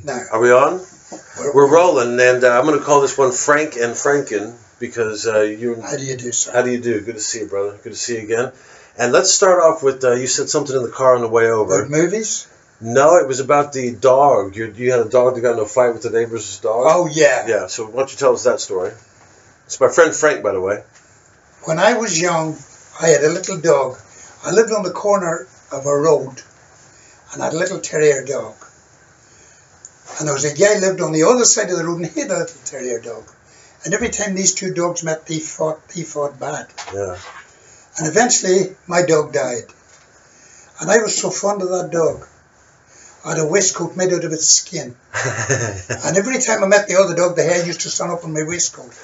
Now, Are we on? we're rolling, and I'm going to call this one Frank and Franken because you. How do you do, sir? How do you do? Good to see you, brother. Good to see you again. And let's start off with you said something in the car on the way over. About movies? No, it was about the dog. You had a dog that got in a fight with the neighbor's dog. Oh, yeah. Yeah. So why don't you tell us that story? It's my friend Frank, by the way. When I was young, I had a little dog. I lived on the corner of a road, and I had a little terrier dog. And there was a guy lived on the other side of the road, and he had a little terrier dog. And every time these two dogs met, they fought bad. Yeah. And eventually, my dog died. And I was so fond of that dog. I had a waistcoat made out of its skin. And every time I met the other dog, the hair used to stand up on my waistcoat.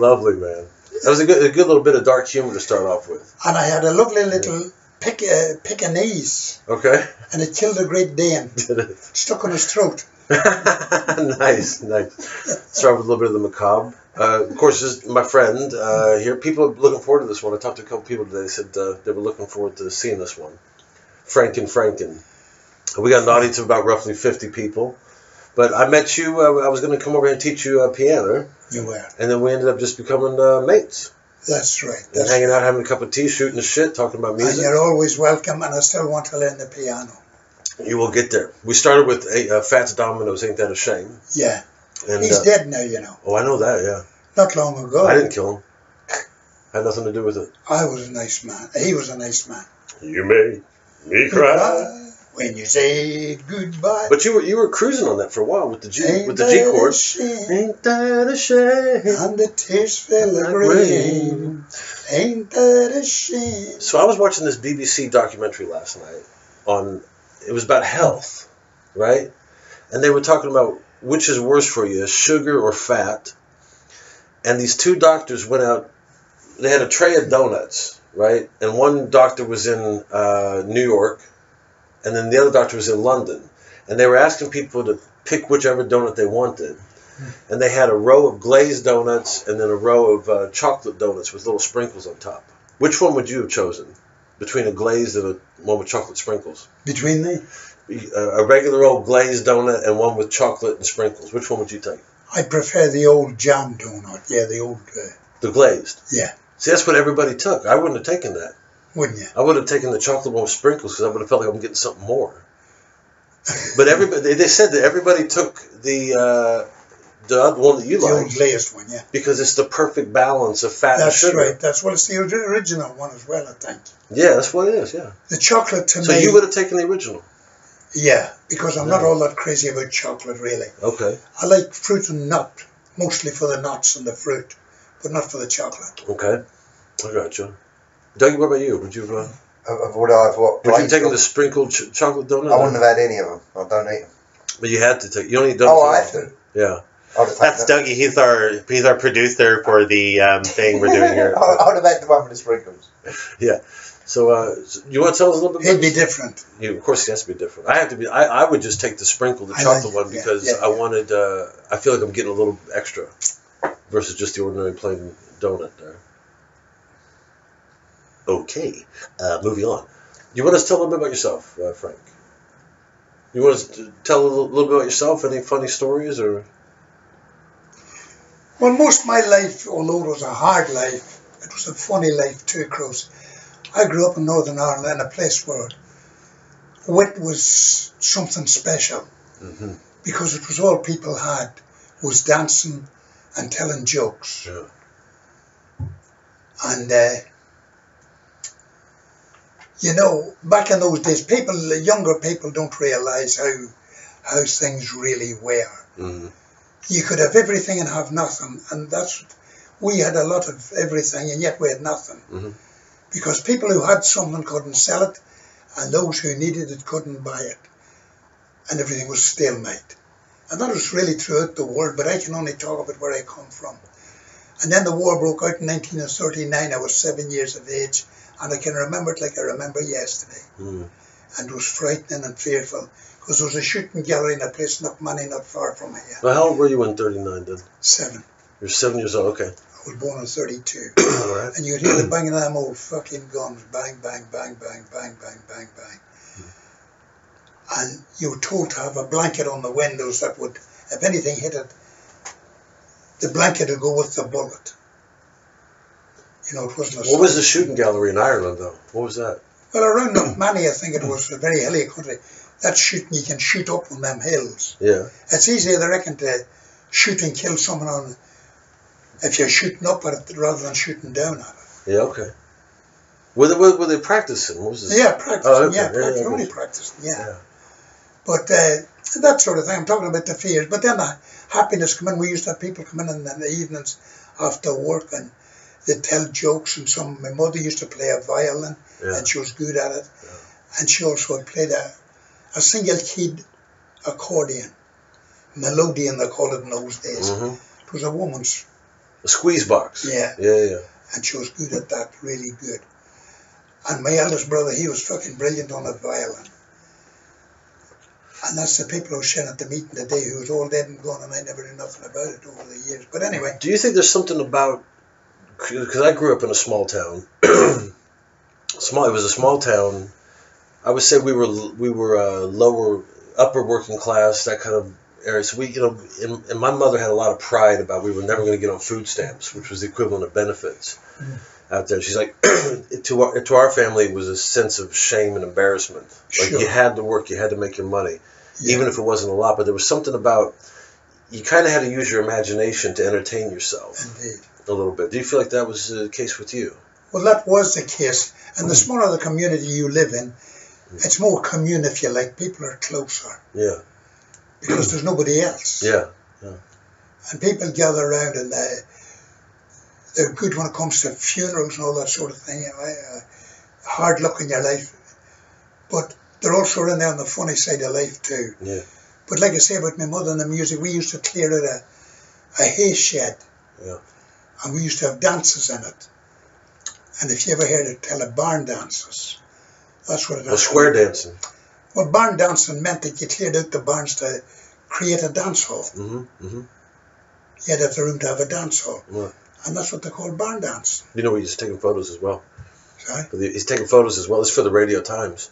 Lovely, man. That was a good little bit of dark humor to start off with. And I had a lovely little Pekingese. Okay. And it killed a Great Dane. Did it? Stuck on his throat. Nice. Start with a little bit of the macabre. Of course, this is my friend here. People are looking forward to this one. I talked to a couple people today. They said they were looking forward to seeing this one. Frank-n-Franken. We got an audience of about roughly 50 people. But I met you. I was going to come over here and teach you piano. You were. And then we ended up just becoming mates. That's right. And hanging out, having a cup of tea, shooting the shit, talking about music. And you're always welcome, and I still want to learn the piano. You will get there. We started with Fats Domino's, Ain't That a Shame? Yeah. And, he's dead now, you know. Oh, I know that, yeah. Not long ago. I didn't kill him. Had nothing to do with it. I was a nice man. He was a nice man. You made me cry. When you said goodbye. But you were cruising on that for a while with the G chord. Ain't that a shame? And the tears fell like rain. Ain't that a shame? So I was watching this BBC documentary last night it was about health, right? And they were talking about which is worse for you, sugar or fat. And these two doctors went out, they had a tray of donuts, right? And one doctor was in New York, and then the other doctor was in London. And they were asking people to pick whichever donut they wanted. And they had a row of glazed donuts and then a row of chocolate donuts with little sprinkles on top. Which one would you have chosen between a glazed and one with chocolate sprinkles? Between them? A regular old glazed donut and one with chocolate and sprinkles. Which one would you take? I prefer the old jam donut. Yeah, the old... the glazed? Yeah. See, that's what everybody took. I wouldn't have taken that. Wouldn't you? I would have taken the chocolate one with sprinkles because I would have felt like I'm getting something more. But they said that everybody took the other one that you like. The old glazed one, yeah. Because it's the perfect balance of fat and sugar. That's right. That's what it's the original one as well, I think. Yeah, that's what it is, yeah. The chocolate to me... So you would have taken the original? Yeah, because I'm not all that crazy about chocolate, really. Okay. I like fruit and nut, mostly for the nuts and the fruit, but not for the chocolate. Okay. I got you. Dougie, what about you? Would you have... Would you taken the sprinkled chocolate donut? I wouldn't have had any of them. I don't eat them. But you had to take... You don't eat donuts? Oh, I have to. Yeah. That's Dougie. He's our producer for the thing we're doing here. I would have had the one with the sprinkles. Yeah. So, you want to tell us a little bit more? It'd be different. Of course, it has to be different. I would just take the chocolate one because I wanted, I feel like I'm getting a little extra versus just the ordinary plain donut there. Okay, moving on. You want us to tell a little bit about yourself, Frank? You want us to tell a little bit about yourself? Any funny stories or? Well, most of my life, although it was a hard life, it was a funny life too, Cross. I grew up in Northern Ireland, a place where wit was something special, because it was all people had, was dancing and telling jokes. Yeah. And, you know, back in those days, younger people don't realise how things really were. Mm-hmm. You could have everything and have nothing, and we had a lot of everything, and yet we had nothing. Mm-hmm. Because people who had something couldn't sell it, and those who needed it couldn't buy it. And everything was stalemate. And that was really throughout the world, but I can only talk about where I come from. And then the war broke out in 1939. I was 7 years of age, and I can remember it like I remember yesterday. Mm. And it was frightening and fearful, because there was a shooting gallery in a place not far from here. Well, how old were you in 39 then? 7. You're 7 years old, okay. I was born in 32. All right. And you'd hear the banging of them old fucking guns. Bang, bang, bang, bang, bang, bang, bang, bang. and you were told to have a blanket on the windows that would, if anything hit it, the blanket would go with the bullet. You know, it wasn't a... What was the shooting gallery in Ireland, though? What was that? Well, around Knockmany, I think it was a very hilly country. That shooting, you can shoot up on them hills. Yeah. It's easier, they reckon, to shoot and kill someone on if you're shooting up at it rather than shooting down at it. Yeah, okay. Were they practicing? What was this? Yeah, practicing. Oh, okay. Yeah, only practicing. Yeah. But that sort of thing. I'm talking about the fears. But then the happiness come in. We used to have people come in the evenings after work, and they'd tell jokes. And my mother used to play a violin, and she was good at it. Yeah. And she also played a single keyed accordion, melodeon they called it in those days. Mm-hmm. It was a woman's. A squeeze box. Yeah. Yeah. And she was good at that, really good. And my eldest brother, he was fucking brilliant on the violin. And that's the people who were sharing at the meeting today, who was all dead and gone, and I never knew nothing about it over the years. But anyway. Do you think there's something about, because I grew up in a small town. It was a small town. I would say we were lower, upper working class, that kind of area. So and my mother had a lot of pride about we were never going to get on food stamps, which was the equivalent of benefits out there. She's like, to our family, it was a sense of shame and embarrassment. Like you had to work, you had to make your money, even if it wasn't a lot. But there was something about, you kind of had to use your imagination to entertain yourself. Indeed. A little bit. Do you feel like that was the case with you? Well, that was the case. And the smaller the community you live in, it's more commune, if you like. People are closer. Yeah. Because there's nobody else. Yeah. And people gather around, and they're good when it comes to funerals and all that sort of thing. Hard luck in your life. But they're also in there on the funny side of life too. Yeah. But like I say about my mother and the music, we used to clear out a hay shed. Yeah. And we used to have dances in it. And if you ever heard it tell of barn dances, that's what it is. Square dancing. Well, barn dancing meant that you cleared out the barns to create a dance hall. Mm-hmm. Mm-hmm. You had to have the room to have a dance hall. Right. And that's what they call barn dance. You know, he's taking photos as well. Sorry? He's taking photos as well. It's for the Radio Times.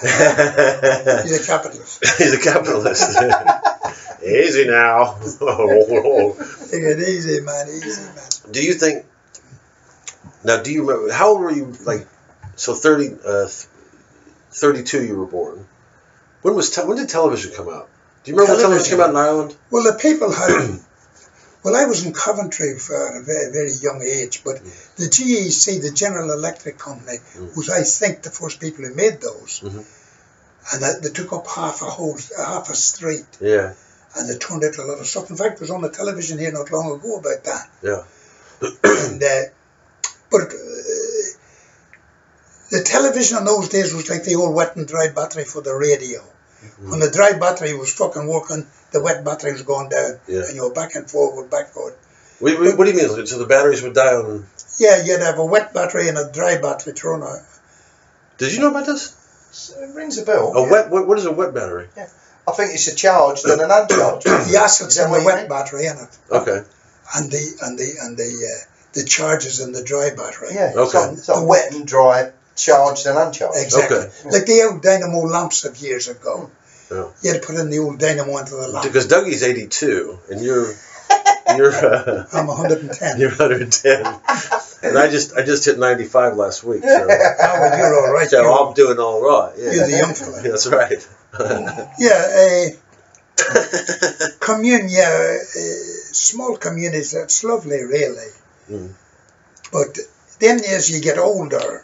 He's a capitalist. He's a capitalist. Easy now. Take it easy, man. Easy, man. Do you think... Now, do you remember... How old were you? Like, so 32 you were born. When did television come out? Do you remember when television came out in Ireland? Well, the people had... Well, I was in Coventry for a very, very young age, but the GEC, the General Electric Company, was, I think, the first people who made those. Mm-hmm. And they took up half a street. Yeah. And they turned out a lot of stuff. In fact, it was on the television here not long ago about that. Yeah. And, but the television in those days was like the old wet and dry battery for the radio. Mm-hmm. When the dry battery was fucking working, the wet battery was going down. Yeah. And you were back and forward. What do you mean? So the batteries would die on... Yeah, you'd have a wet battery and a dry battery thrown out. Did you know about this? It rings a bell. What is a wet battery? Yeah. I think it's a charged and an uncharged. The acids in the wet battery in it. Okay. And the charges in the dry battery. Yeah. Okay. So wet and dry, charged and uncharged. Exactly. Okay. Like the old dynamo lamps of years ago. Yeah. You had to put in the old dynamo into the lamp. Because Dougie's 82 and you're I'm 110. You're 110. And I just hit 95 last week. So. Oh, well, you're all right. So I'm doing all right. Yeah. You're the young fella. That's right. Commune, small communities, that's lovely, really. Mm. But then as you get older,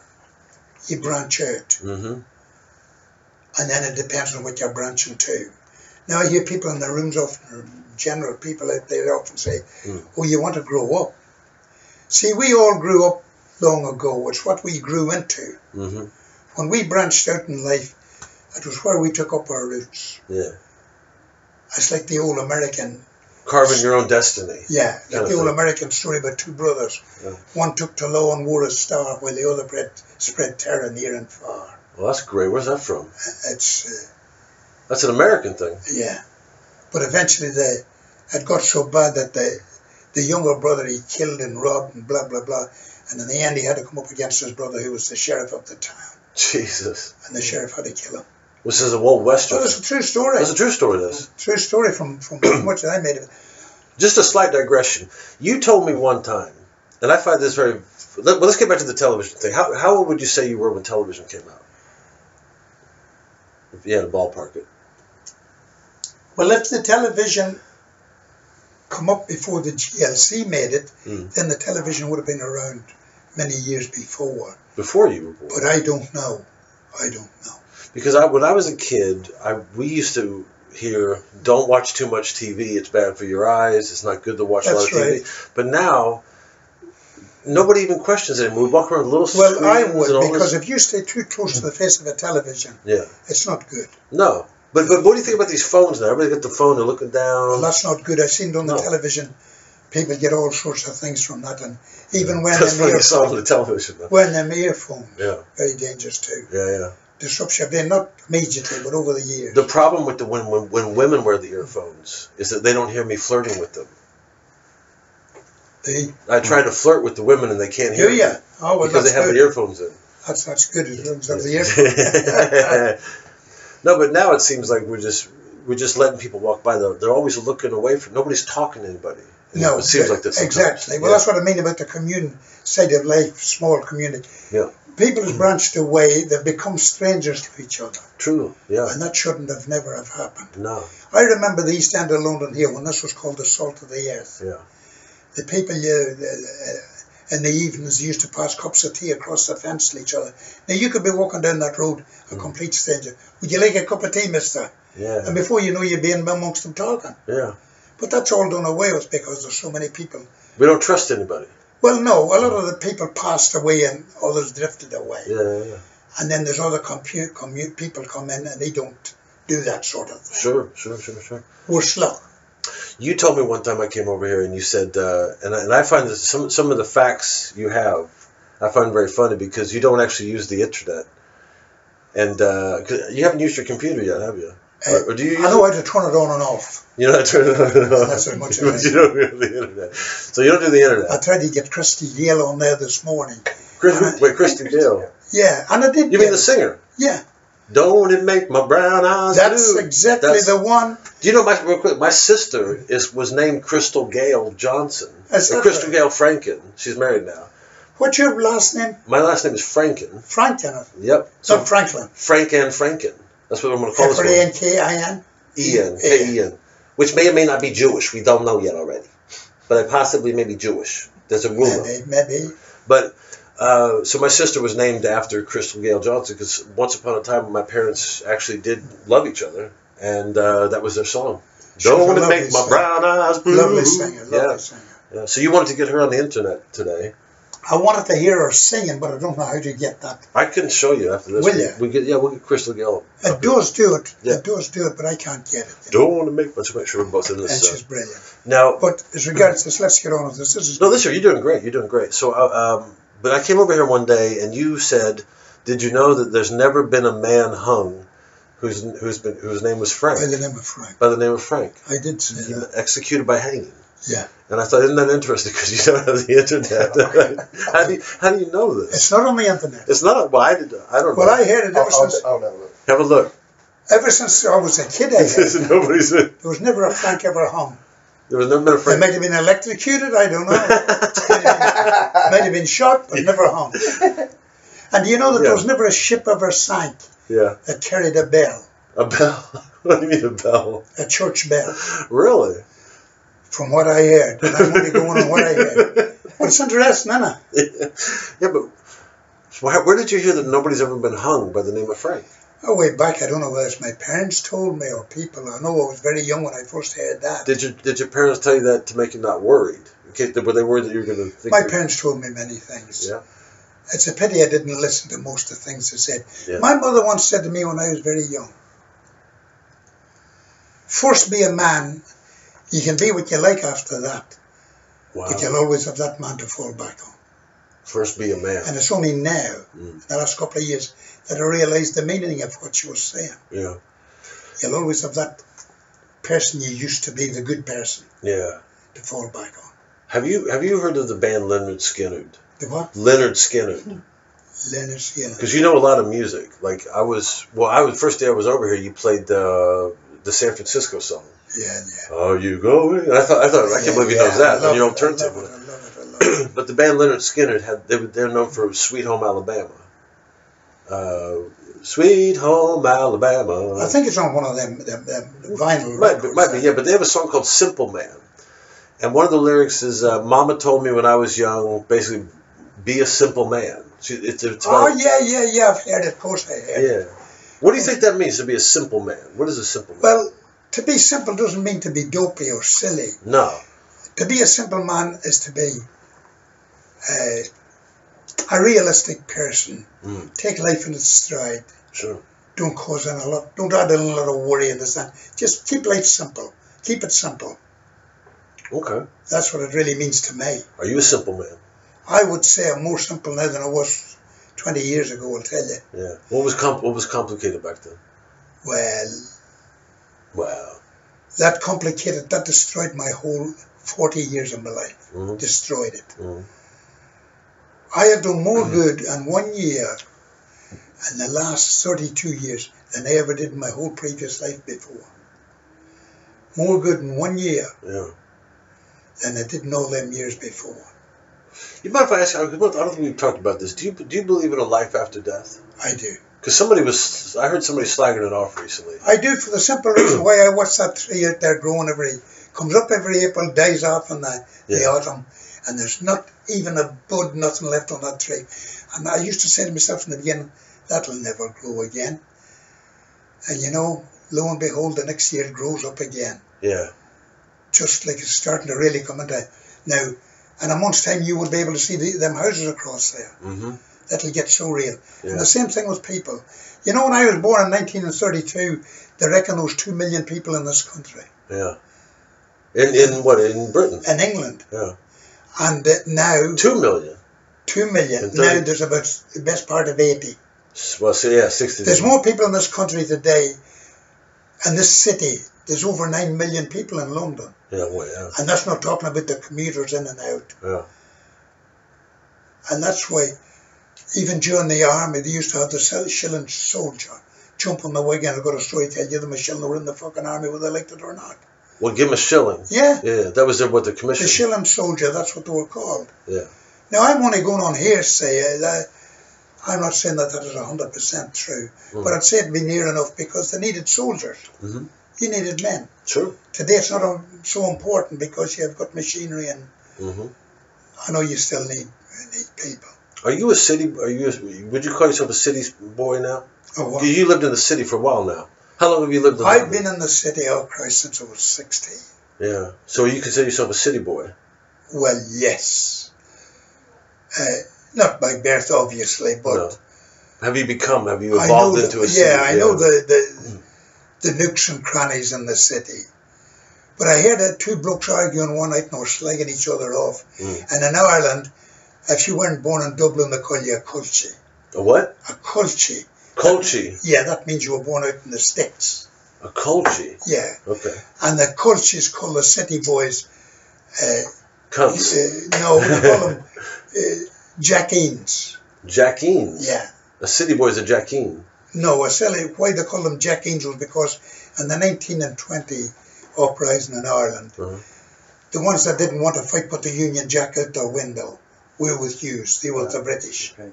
you branch out. Mm-hmm. And then it depends on what you're branching to. Now I hear people in the rooms often, general people out there often say, oh, you want to grow up. See, we all grew up long ago. It's what we grew into. Mm-hmm. When we branched out in life, it was where we took up our roots. Yeah. It's like the old American... Carving your own destiny. Yeah, like the old American story about two brothers. Yeah. One took to law and wore a star, while the other spread terror near and far. Well, that's great. Where's that from? It's... that's an American thing. Yeah. But eventually it got so bad that the younger brother he killed and robbed and blah, blah, blah. And in the end he had to come up against his brother who was the sheriff of the town. Jesus. And the sheriff had to kill him. Which is a Wild Western. Well, it's a true story. That's a true story, this. True story from much that I made of it. Just a slight digression. You told me one time, and I find this very... Well, let's get back to the television thing. How old would you say you were when television came out? If you had to ballpark it. Well, if the television come up before the GLC made it, then the television would have been around many years before. Before you were born? But I don't know. I don't know. Because when I was a kid, we used to hear, don't watch too much TV, it's bad for your eyes, it's not good to watch a lot of TV. Right. But now, nobody even questions it anymore. We walk around with little screens. Well, I would, because if you stay too close to the face of a television, it's not good. No. But what do you think about these phones now? Everybody got the phone, they're looking down. Well, that's not good. I've seen on the television, people get all sorts of things from that. And even when that's what you saw on the television. Though. When them earphones, very dangerous too. Yeah. Disruption, they're not immediately, but over the years. The problem with when women wear the earphones is that they don't hear me flirting with them. I try to flirt with the women and they can't hear me. Oh, well, because they have the earphones in. That's good as long as they have the earphones. No, but now it seems like we're just letting people walk by. They're always looking away from. Nobody's talking to anybody. No, it seems like that. Exactly. Well, that's what I mean about the side of life, small community. Yeah. People have branched away. They've become strangers to each other. True. Yeah. And that shouldn't have never have happened. No. I remember the East End of London here when this was called the Salt of the Earth. Yeah. The people in the evenings used to pass cups of tea across the fence to each other. Now you could be walking down that road, a complete stranger. Would you like a cup of tea, mister? Yeah. And before you know, you'd be in amongst them talking. Yeah. But that's all done away with because there's so many people. We don't trust anybody. Well, no. A lot of the people passed away and others drifted away. Yeah. And then there's other people come in and they don't do that sort of thing. Sure. Worse luck. You told me one time I came over here and you said, and I find that some of the facts you have, I find very funny because you don't actually use the internet. And 'cause you haven't used your computer yet, have you? Or do you use I know how to turn it on and off. You know how to turn it on and off? That's as much as you don't do the internet. So you don't do the internet. I tried to get Christy Gale on there this morning. Christy Gale? Yeah, and I did. You mean the singer? Yeah. Don't it make my brown eyes blue? That's exactly the one. Do you know, real quick, my sister was named Crystal Gale Johnson. Or Crystal Gale Franken. She's married now. What's your last name? My last name is Franken. Franken? Yep. So Franklin. Frank-n-Franken. Franken. That's what I'm going to call this one. F-R-A-N-K-I-N? E-N. K-E-N. Which may or may not be Jewish. We don't know yet already. But I possibly may be Jewish. There's a rumor. Maybe. But... so my sister was named after Crystal Gale Johnson because once upon a time my parents actually did love each other, and that was their song. Don't it make my brown eyes blue? Lovely singer. Yeah. So you wanted to get her on the internet today. I wanted to hear her singing, but I don't know how to get that. I can show you after this. Will you? We'll get Crystal Gale. It does do it. Yeah. It does do it, but I can't get it. Don't want to make. Let's make sure we're both in this. And she's brilliant. Now, but as regards this, let's get on with this. Listen, you're doing great. You're doing great. So, but I came over here one day, and you said, "Did you know that there's never been a man hung whose name was Frank?" By the name of Frank. By the name of Frank. I did say that. Executed by hanging. Yeah. And I thought, isn't that interesting? Because you don't have the internet. How do you know this? It's not on the internet. It's not. Well, I don't know. Well, I heard it ever since. I'll have a look. Have a look. Ever since I was a kid, I heard it. There was never a Frank ever hung. There was never been a Frank. They might have been electrocuted. I don't know. might have been shot, but never hung. And do you know that there was never a ship ever sank that carried a bell? A bell? What do you mean a bell? A church bell. Really? From what I heard. And I'm only going on what I heard. But it's interesting, isn't it? Yeah, but where did you hear that nobody's ever been hung by the name of Frank? Oh, way back. I don't know whether it's my parents told me or people. I know I was very young when I first heard that. Did your parents tell you that to make you not worried? Were they worried that you were going to think... My parents told me many things. Yeah. It's a pity I didn't listen to most of the things they said. Yeah. My mother once said to me when I was very young, first be a man, you can be what you like after that. Wow. But you'll always have that man to fall back on. First be a man. And it's only now, in the last couple of years, that I realised the meaning of what she was saying. Yeah. You'll always have that person you used to be, the good person. Yeah. To fall back on. Have you heard of the band Leonard Skinner? The what? Leonard Skinner. Leonard Skinner. Because you know a lot of music. Like first day I was over here, you played the San Francisco song. Yeah. Are you going? And I can't believe he knows that on your own turntable. I love it. But the band Leonard Skinner they're known for Sweet Home Alabama. Sweet Home Alabama. I think it's on one of them vinyl records. Might be, yeah. But they have a song called Simple Man. And one of the lyrics is, Mama told me when I was young, basically, be a simple man. It's about, yeah, I've heard it, of course I have. Yeah. What do you think that means, to be a simple man? What is a simple man? Well, to be simple doesn't mean to be dopey or silly. No. To be a simple man is to be a realistic person. Take life in its stride. Sure. Don't cause a lot, don't add in a lot of worry in this. Just keep life simple. Keep it simple. Okay. That's what it really means to me. Are you a simple man? I would say I'm more simple now than I was 20 years ago, I'll tell you. Yeah. What was complicated back then? Well, that destroyed my whole 40 years of my life. Destroyed it. I have done more good in 1 year in the last 32 years than I ever did in my whole previous life before. More good in 1 year than I did in all them years before. You mind if I ask you, I don't think we've talked about this. Do you believe in a life after death? I do. Because I heard somebody slagging it off recently. I do, for the simple reason why I watch that tree out there growing comes up every April, dies off in the autumn, and there's not even a bud, nothing left on that tree. And I used to say to myself in the beginning, that'll never grow again. And you know, lo and behold, the next year it grows up again. Yeah. Just like it's starting to really come into now. In a month's time, you will be able to see them houses across there. That'll get so real. Yeah. And the same thing with people. You know, when I was born in 1932, they reckon there was 2 million people in this country. Yeah. In what? In Britain? In England. Yeah. And now... 2 million? 2 million. Now there's about the best part of 80. Well, so yeah, 60. There's more people in this country today, in this city. There's over 9 million people in London. Yeah, well, yeah. And that's not talking about the commuters in and out. Yeah. And that's why, even during the army, they used to have the shilling soldier jump on the wagon and go to story, tell you them a shilling, they were in the fucking army whether they liked it or not. Well, give them a shilling. Yeah. Yeah, that was the commission. The shilling soldier, that's what they were called. Yeah. Now, I'm only going on hearsay. I'm not saying that is 100% true, but I'd say it'd be near enough because they needed soldiers. You needed men. Sure. Today it's not so important because you've got machinery and I know you still need people. Are you a city? Would you call yourself a city boy now? Oh, what? You lived in the city for a while now. How long have you lived in? I've been in the city, since I was 16. Yeah. So you consider yourself a city boy? Well, yes. Not by birth, obviously, but no. Have you evolved into a city? Yeah, I know the nooks and crannies in the city. But I heard that 2 blokes arguing one night and they were slagging each other off. And in Ireland, if you weren't born in Dublin, they call you a culchie. A what? A culchie. Culchie? Yeah, that means you were born out in the sticks. A culchie? Yeah. Okay. And the culchies call the city boys... cunts? No, they call them jackeens. Jackeens? Yeah. A city boy is a jackeen? No, why they call them jackeens was because in the 19 and 20 uprising in Ireland, the ones that didn't want to fight put the Union Jack out their window. We were with Hughes, they were the British. Okay.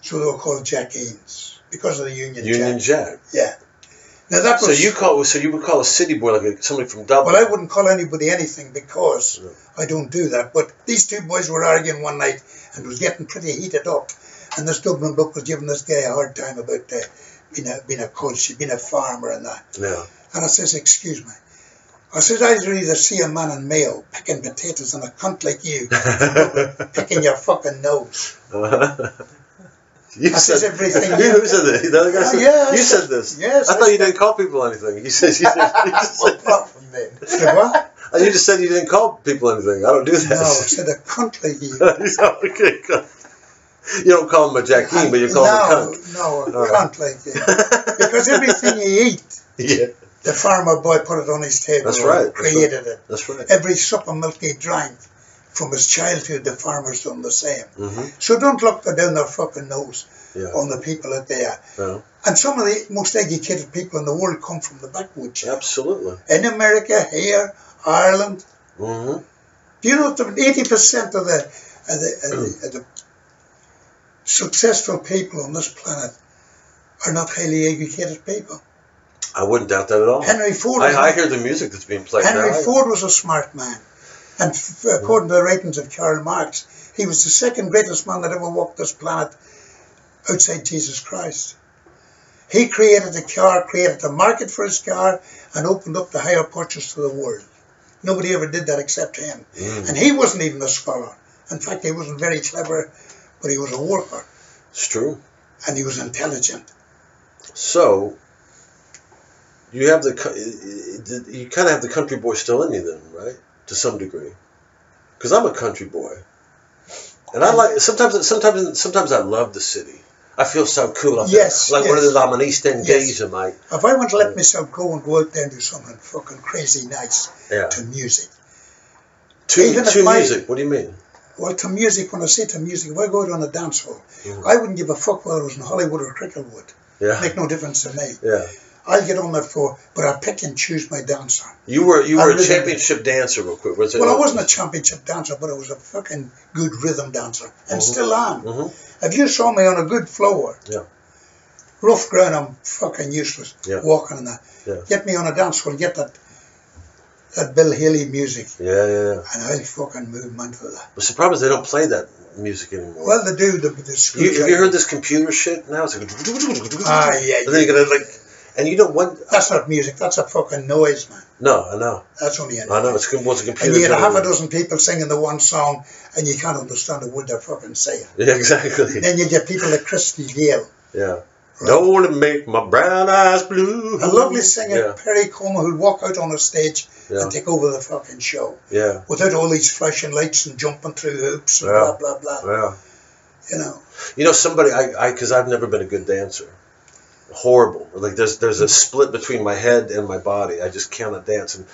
So they were called jackeens because of the Union Jack. Yeah. Now that was, so you would call a city boy like somebody from Dublin? Well, I wouldn't call anybody anything because I don't do that. But these 2 boys were arguing one night and it was getting pretty heated up. And this Dublin bloke was giving this guy a hard time about being a culchie, being a farmer and that. Yeah. And I says, excuse me. I says, I'd rather see a man in Mayo picking potatoes than a cunt like you picking your fucking nose. You said everything. Who said that? The other guy said, yeah, you said this. Yes. I thought you didn't call people anything. You said what? You just said you didn't call people anything. I don't do that. No, I said a cunt like you. Okay. You don't call him a jackeen, but you call him a cunt. No, a cunt like you. Because everything you eat, the farmer boy put it on his table. That's right. Created it. That's right. Every sup of milk he drank from his childhood, the farmers done the same. Mm-hmm. So don't look down their fucking nose Yeah. on the people out there. No. And some of the most educated people in the world come from the backwoods. Absolutely. In America, here, Ireland. Mm-hmm. Do you know that 80% of the successful people on this planet are not highly educated people? I wouldn't doubt that at all. Henry Ford. I hear the music that's being played Henry now. Ford was a smart man. And according to the writings of Karl Marx, he was the second greatest man that ever walked this planet outside Jesus Christ. He created a car, created a market for his car, and opened up the hire purchase to the world. Nobody ever did that except him. And he wasn't even a scholar. In fact, he wasn't very clever, but he was a worker. It's true. And he was intelligent. So, you have you kind of have the country boy still in you then, right? To some degree. Because I'm a country boy. And I like, sometimes I love the city. I feel so cool. I feel like one of the I'm an East End geezer, mate. If I want to let myself go and go out there and do something fucking crazy nice to music. To music? What do you mean? Well, to music, when I say to music, if I go out on a dance hall, I wouldn't give a fuck whether it was in Hollywood or Cricklewood. Yeah. Make no difference to me. Yeah. I'll get on that floor, but I pick and choose my dancer. You were a championship dancer, real quick. Well, I wasn't a championship dancer, but I was a fucking good rhythm dancer, and still am. If you saw me on a good floor, rough ground, I'm fucking useless walking on that. Get me on a dance floor, get that Bill Haley music. And I'll fucking move mental that. But the problem is they don't play that music anymore. Well, they do. Have you heard this computer shit now? It's like yeah. And then you're gonna and you know what? That's not music. That's a fucking noise, man. No, I know. That's only a noise. I know. It's a computer. And you get half a dozen people singing the one song, and you can't understand a word they're fucking saying. Yeah, exactly. Then you get people like Christy Gale. Yeah. Right. Don't want to make my brown eyes blue. A lovely singer, Perry Como, who'd walk out on a stage and take over the fucking show. Yeah. Without all these flashing lights and jumping through hoops and blah, blah, blah. Yeah. You know. You know, somebody, because I've never been a good dancer. Horrible. Like, there's a split between my head and my body. I just cannot dance. And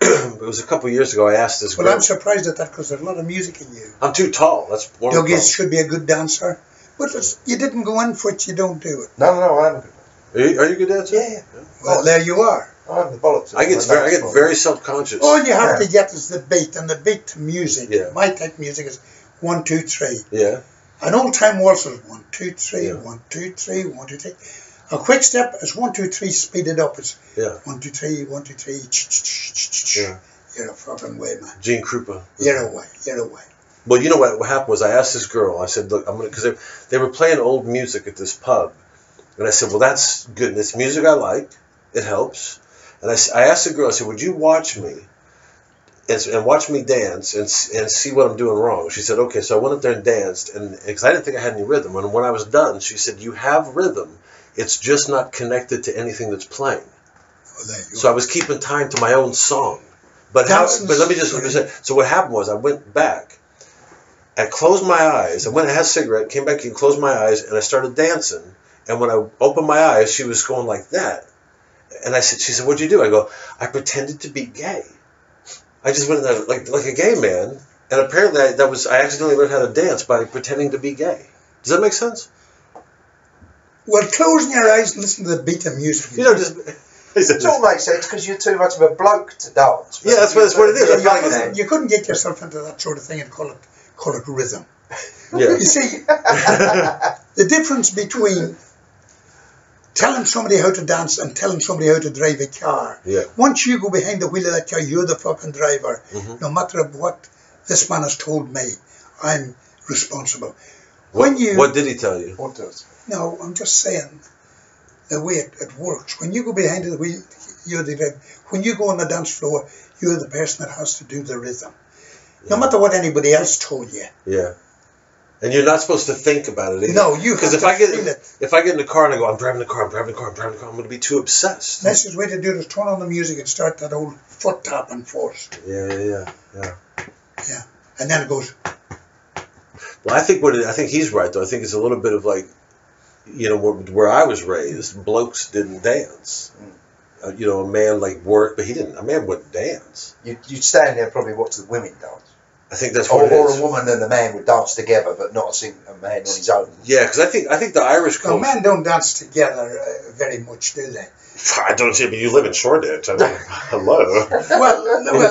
it was a couple of years ago I asked this girl. Well, I'm surprised at that because there's a lot of music in you. I'm too tall. That's one of the problems. Dougie should be a good dancer. But you didn't go in for it, you don't do it. No, I'm a good dancer. Are you a good dancer? Yeah. Well, there you are. I have the bollocks. I get very self-conscious. All you have to get is the beat, and the beat to music. My type of music is 1, 2, 3. Yeah. An old-time waltz is 1, 2, 3, 1, 2, 3, 1, 2, 3. A quick step is 1, 2, 3, speeded up. It's 1, 2, 3, 1, 2, 3. You're a fucking way, man. Gene Krupa. You're away. Well, you know what happened was I asked this girl. I said, "Look, I'm gonna," because they were playing old music at this pub, and I said, "Well, that's good. It's music I like. It helps." And I asked the girl. I said, "Would you watch me and watch me dance and see what I'm doing wrong?" She said, "Okay." So I went up there and danced, and because I didn't think I had any rhythm. And when I was done, she said, "You have rhythm. It's just not connected to anything that's playing." So I was keeping time to my own song. But let me just say. So what happened was I went back. I closed my eyes. I went and had a cigarette, came back and closed my eyes, and I started dancing. And when I opened my eyes, she was going like that. And she said, "What'd you do?" I go, "I pretended to be gay. I just went in like a gay man." And apparently I accidentally learned how to dance by pretending to be gay. Does that make sense? Well, closing your eyes and listen to the beat of music. You know, just... It all makes sense because you're too much of a bloke to dance. Yeah, that's what it is. You couldn't get yourself into that sort of thing and call it rhythm. Yeah. You see, the difference between telling somebody how to dance and telling somebody how to drive a car. Yeah. Once you go behind the wheel of that car, you're the fucking driver. No matter what this man has told me, I'm responsible. What did he tell you? What does? No, I'm just saying the way it works. When you go behind the wheel, you're the driver. When you go on the dance floor, you're the person that has to do the rhythm. No matter what anybody else told you. Yeah. And you're not supposed to think about it either. No, you have to feel it. If I get in the car and I go, I'm driving the car, I'm going to be too obsessed. The nicest way to do it is turn on the music and start that old foot tapping first. Yeah. And then it goes. Well, I think he's right though. I think it's a little bit of like, you know, where I was raised, blokes didn't dance. You know, a man like worked, but a man wouldn't dance. You'd stand there and probably watch the women dance. I think that's what it Or is. a woman and a man would dance together, but not a man on his own. Yeah, because I think the Irish Well, culture. men don't dance together very much, do they? I don't see, but you live in Shoreditch. I mean, hello. Well,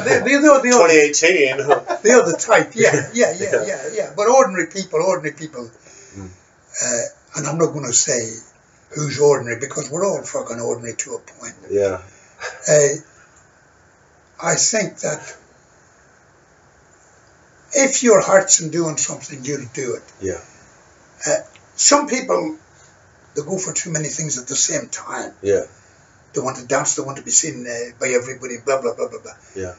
the 2018. the other type, yeah. But ordinary people, and I'm not going to say who's ordinary because we're all fucking ordinary to a point. Yeah. I think that if your heart's in doing something, you'll do it. Yeah. Some people, they go for too many things at the same time. Yeah. They want to dance, they want to be seen by everybody, blah, blah, blah, blah, blah. Yeah.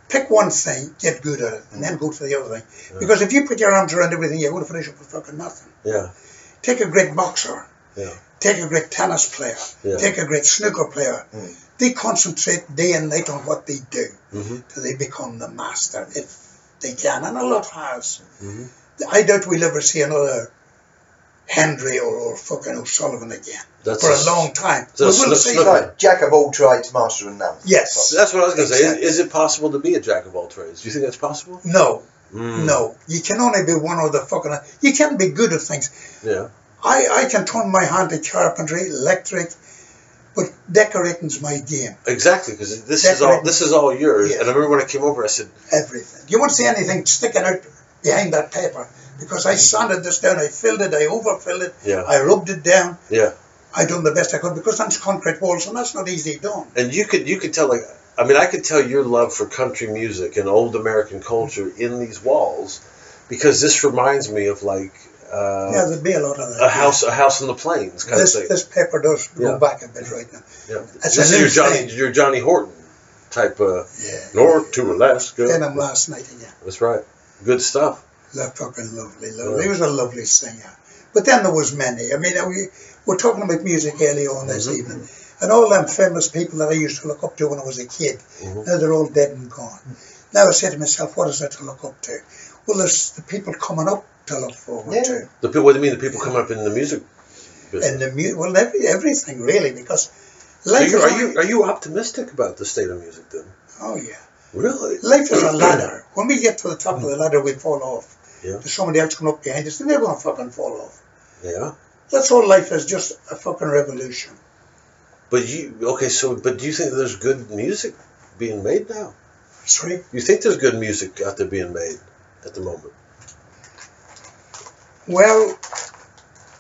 Pick one thing, get good at it, and then go to the other thing. Because if you put your arms around everything, you're going to finish up with fucking nothing. Yeah. Take a great boxer. Yeah. Take a great tennis player. Yeah. Take a great snooker player. They concentrate day and night on what they do till they become the master, if they can, and a lot has. I doubt we'll ever see another Hendry or fucking O'Sullivan again for a long time. So We will see. Like jack of all trades, master of none. Yes. That's what I was going to Exactly. say. Is it possible to be a jack of all trades? Do you think that's possible? No. No. You can only be one of the fucking... You can be good at things. Yeah. I can turn my hand to carpentry, electric, but decorating's my game. Exactly, because this is all yours. Yeah. And I remember when I came over, I said, Everything. You won't see anything sticking out behind that paper because I sanded this down, I filled it, I overfilled it, Yeah. I rubbed it down. Yeah. I done the best I could because that's concrete walls and that's not easy done. And you could tell, like, I mean, I could tell your love for country music and old American culture in these walls, because this reminds me of like yeah, there'd be a lot of that. a house in the plains kind of thing. This paper does go back a bit right now. Yeah. It's This a new is thing. your Johnny Horton type Yeah. north to Alaska. Then I'm last night again. That's right. Good stuff. Fucking lovely. He was a lovely singer. But then there was many. I mean, we were talking about music early on this evening. And all them famous people that I used to look up to when I was a kid, now they're all dead and gone. Now I say to myself, what is there to look up to? Well, there's the people coming up to look forward to. The people, what do you mean? The people come up in the music business? And everything really, because So life are you optimistic about the state of music then? Oh yeah. Really? Life is a ladder. When we get to the top of the ladder, we fall off. Yeah. There's somebody else coming up behind us, and they're going to fucking fall off. Yeah. That's all life is, just a fucking revolution. But do you think there's good music being made now? Sorry? You think there's good music out there being made at the moment? Well,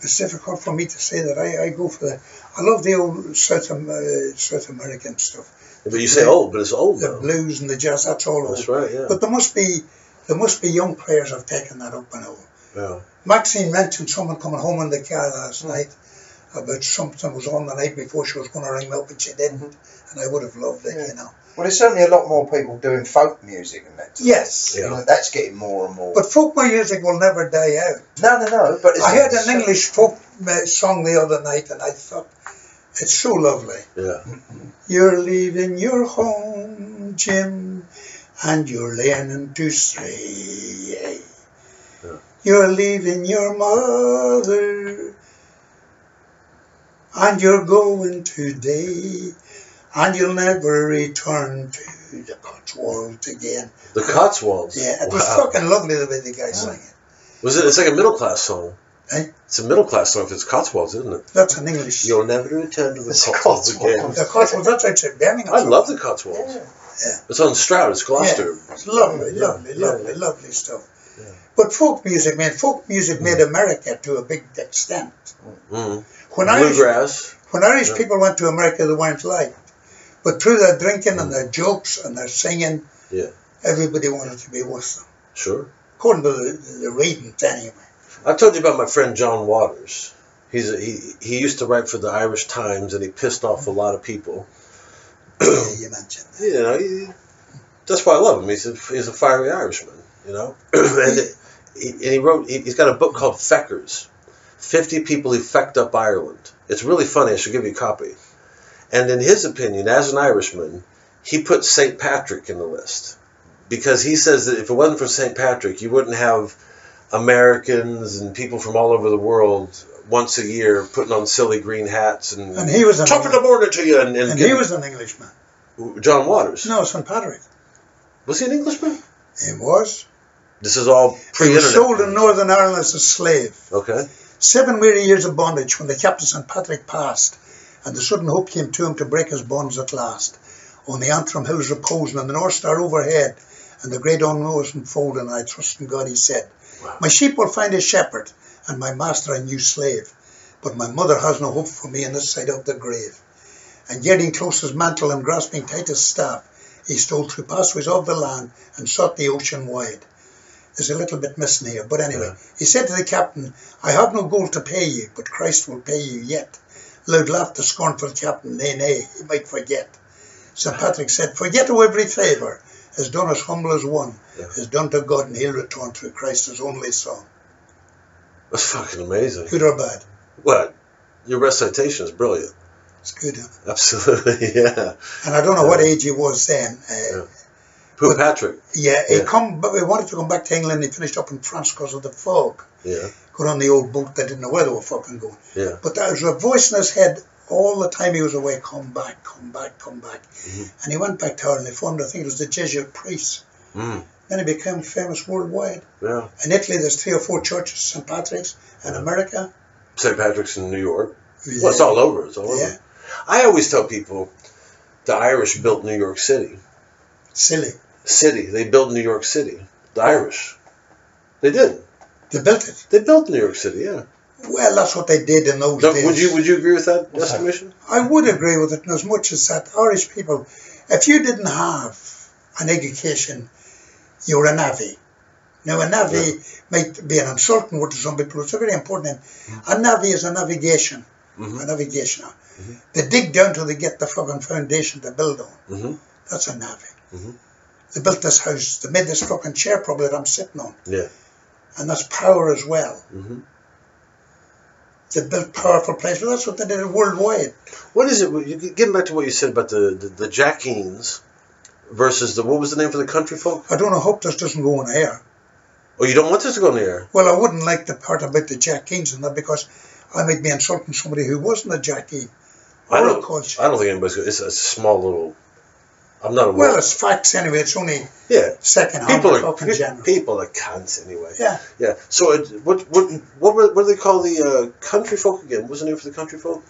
it's difficult for me to say that. I go for the... I love the old South American stuff. Yeah, but you say old, but it's old The though. blues and the jazz, that's all old. That's right, yeah. But there must be young players who have taken that up and over. Yeah. Maxine mentioned someone coming home in the car last night about something was on the night before she was going to ring me up and she didn't. And I would have loved it, you know. Well, there's certainly a lot more people doing folk music and that. Yes. You know, that's getting more and more. But folk music will never die out. No. But I heard an English folk song the other night and I thought, it's so lovely. Yeah. You're leaving your home, Jim, and you're learning to stray. Yeah. You're leaving your mother, and you're going today, and you'll never return to the Cotswolds again. The Cotswolds. Yeah, it was Wow. fucking lovely the way the guy sang it. It's like a middle class song. Eh? It's a middle class song if it's Cotswolds, isn't it? That's an English. You'll never return to the It's Cotswolds again. Cotswolds. The Cotswolds, that's outside Birmingham. I love the Cotswolds. Yeah. It's on Stroud, it's Gloucester. Yeah, it's lovely, lovely stuff. Yeah. But folk music made America to a big extent. Mm. When Bluegrass. Irish people went to America, they weren't liked. But through their drinking and their jokes and their singing, everybody wanted to be with them. Sure. According to the readings, anyway. I told you about my friend John Waters. He used to write for the Irish Times, and he pissed off a lot of people. Yeah, you mentioned that. You know, that's why I love him. He's a fiery Irishman, you know. And he's got a book called Feckers, 50 People Who Fecked Up Ireland. It's really funny. I should give you a copy. And in his opinion, as an Irishman, he put St. Patrick in the list. Because he says that if it wasn't for St. Patrick, you wouldn't have Americans and people from all over the world once a year putting on silly green hats and he was top of the morning to you. And he was an Englishman. John Waters. No, St. Patrick. Was he an Englishman? He was. This is all He was pre-internet. sold in Northern Ireland as a slave. Okay. 7 weary years of bondage when the Captain St. Patrick passed, and the sudden hope came to him to break his bonds at last. On the Antrim hills reposing, and the North Star overhead, and the great unknown was unfolding, I trust in God, he said. Wow. My sheep will find a shepherd, and my master a new slave. But my mother has no hope for me in this side of the grave. And getting close his mantle and grasping tight his staff, he stole through pathways of the land and sought the ocean wide. There's a little bit missing here, but anyway. Yeah. He said to the captain, I have no gold to pay you, but Christ will pay you yet. Loud laughed the scornful captain, nay, nay, he might forget. St. Patrick said, forget who every favour is done as humble as one, is done to God, and he'll return through Christ his only son. That's fucking amazing. Good or bad? What? Your recitation is brilliant. It's good, huh? Absolutely, yeah. And I don't know what age he was then. Who, Patrick? Yeah, he wanted to come back to England. He finished up in France because of the fog. Yeah. Got on the old boat. They didn't know where they were fucking going. Yeah. But there was a voice in his head all the time he was away, come back, come back, come back. Mm-hmm. And he went back to Ireland. He formed, I think it was the Jesuit priests. Mm. Then he became famous worldwide. Yeah. In Italy, there's 3 or 4 churches, St. Patrick's. In America. St. Patrick's in New York. Yeah. Well, it's all over. It's all over. Yeah. I always tell people the Irish built New York City. Silly. They built New York City. The Irish. They did. They built it. They built New York City, yeah. Well, that's what they did in those days. Would you agree with that estimation? I would agree with it, in as much as that Irish people, if you didn't have an education, you were a navvy. Now, a navvy might be an insulting word to some people. It's a very important name. A navvy is a navigation. Mm-hmm. A navigationer. Mm-hmm. They dig down till they get the fucking foundation to build on. Mm-hmm. That's a navvy. Mm-hmm. They built this house. They made this fucking chair probably that I'm sitting on. Yeah. And that's power as well. Mm-hmm. They built powerful places. But that's what they did worldwide. What is it? Getting back to what you said about the Jackeens versus what was the name for the country folk? I don't know. Hope this doesn't go on air. Oh, you don't want this to go in the air? Well, I wouldn't like the part about the Jackeens and that, because I might be insulting somebody who wasn't a Jackeen. I don't think anybody's good. It's a small little. I'm not aware. Well, it's facts anyway. It's only second hand. People are cunts anyway. Yeah. Yeah. So what do they call the country folk again? What's the name for the country folk?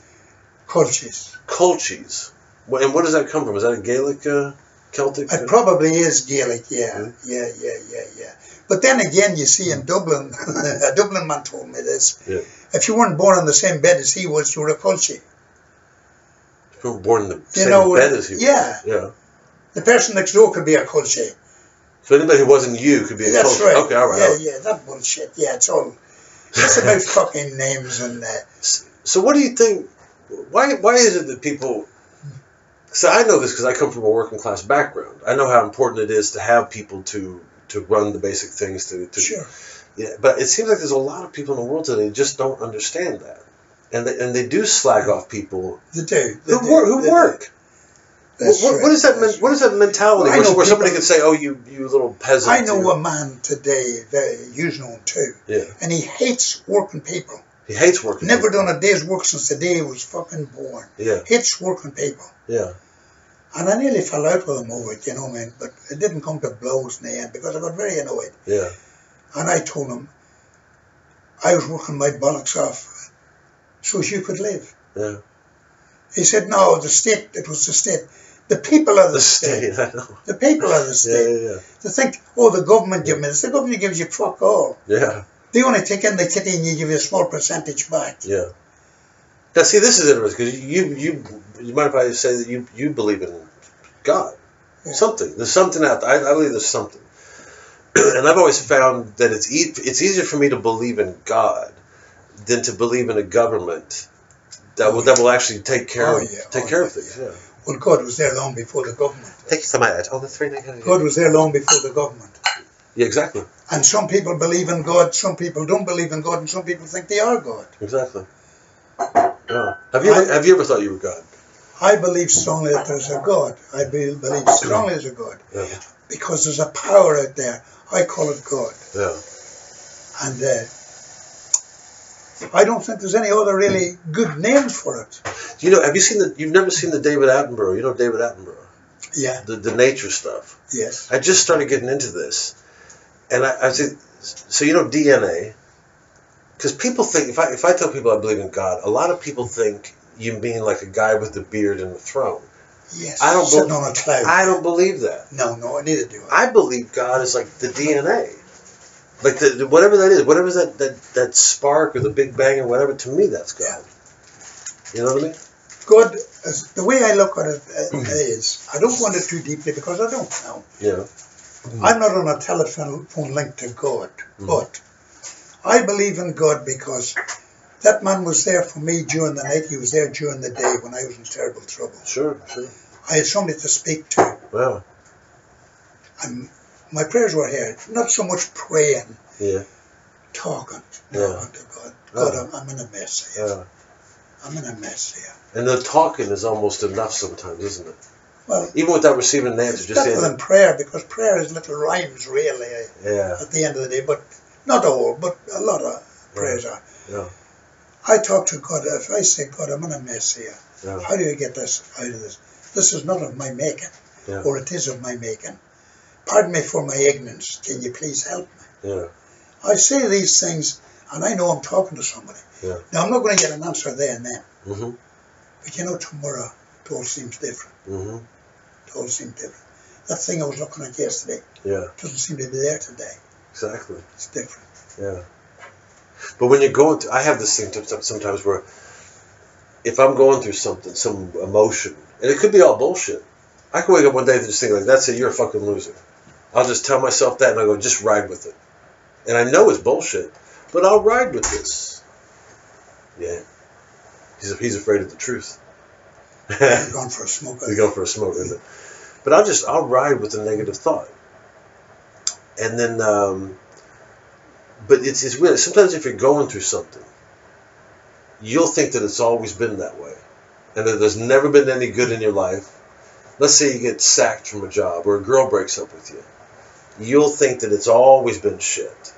Culches. Culches. And what does that come from? Is that a Gaelic, Celtic? It probably is Gaelic. Yeah. Yeah. But then again, you see in Dublin, a Dublin man told me this. Yeah. If you weren't born on the same bed as he was, you were a Culche. If you were born in the same bed as he was. Yeah. Yeah. The person next door could be a Culche. So anybody who wasn't you could be a Culche. That's right. Okay, all right. Yeah, that bullshit. Yeah, it's about fucking names and... So what do you think, why is it that people... So I know this because I come from a working class background. I know how important it is to have people to run the basic things. Sure. Yeah, but it seems like there's a lot of people in the world today who just don't understand that. And they do slag off people who work. What is that mentality where somebody could say, "Oh, you little peasant"? I know a man today that you know him too. Yeah. And he hates working people. He hates working. Never done a day's work since the day he was fucking born. Yeah. Hates working people. Yeah. And I nearly fell out with him over it, man. But it didn't come to blows in the end because I got very annoyed. Yeah. And I told him I was working my bollocks off so as you could live. Yeah. He said, no, it was the state. The people are the state. I know. The people are the state. Yeah. They think, the government gives me this. The government gives you fuck all. Yeah. They only take in the kitty and you give you a small percentage back. Yeah. Now, see, this is interesting because you mind if I say that you believe in God? Yeah. Something. There's something out there. I believe there's something. And I've always found that it's easier for me to believe in God than to believe in a government that will actually take care of things. Yeah. Well, God was there long before the government. Thank you so much. Oh, that's very nice. God was there long before the government. Yeah, exactly. And some people believe in God, some people don't believe in God, and some people think they are God. Exactly. Yeah. Have you ever thought you were God? I believe strongly that there's a God. I believe strongly there's a God. Yeah. Because there's a power out there. I call it God. Yeah. And I don't think there's any other really good names for it. You've never seen the David Attenborough? You know David Attenborough? Yeah. The nature stuff. Yes. I just started getting into this. And I said, so DNA, because people think, if I tell people I believe in God, a lot of people think you mean like a guy with a beard and a throne. Yes, sitting on a cloud. I don't believe that. No, neither do I believe God is like the DNA. Like whatever that is, whatever that spark or the Big Bang or whatever, to me that's God. You know what I mean? God, the way I look at it is, I don't want it too deeply because I don't know. Yeah. I'm not on a telephone link to God, but I believe in God because that man was there for me during the night. He was there during the day when I was in terrible trouble. Sure. I had somebody to speak to. Wow. And my prayers were heard. Not so much praying, talking to God. God, I'm in a mess here. Yeah. I'm in a mess here. And the talking is almost enough sometimes, isn't it? Well, even without receiving an answer, it's just better than prayer, because prayer is little rhymes, really, at the end of the day. But not all, but a lot of prayers are. Yeah. I talk to God. If I say, God, I'm in a mess here. Yeah. How do I get this out of this? This is not of my making, or it is of my making. Pardon me for my ignorance. Can you please help me? Yeah. I say these things, and I know I'm talking to somebody. Yeah. Now, I'm not going to get an answer there and then. Mm-hmm. But tomorrow, it all seems different. Mm-hmm. It all seems different. That thing I was looking at yesterday doesn't seem to be there today. Exactly. It's different. Yeah. But when you're going through, I have this thing sometimes where if I'm going through something, some emotion, and it could be all bullshit, I can wake up one day and just think like, that's it, you're a fucking loser. I'll just tell myself that and I go, just ride with it. And I know it's bullshit, but I'll ride with this. Yeah. He's afraid of the truth. You're going for a smoke. You're going for a smoke, isn't it? But I'll ride with the negative thought. And then, but it's weird. Sometimes if you're going through something, you'll think that it's always been that way. And that there's never been any good in your life. Let's say you get sacked from a job or a girl breaks up with you. You'll think that it's always been shit.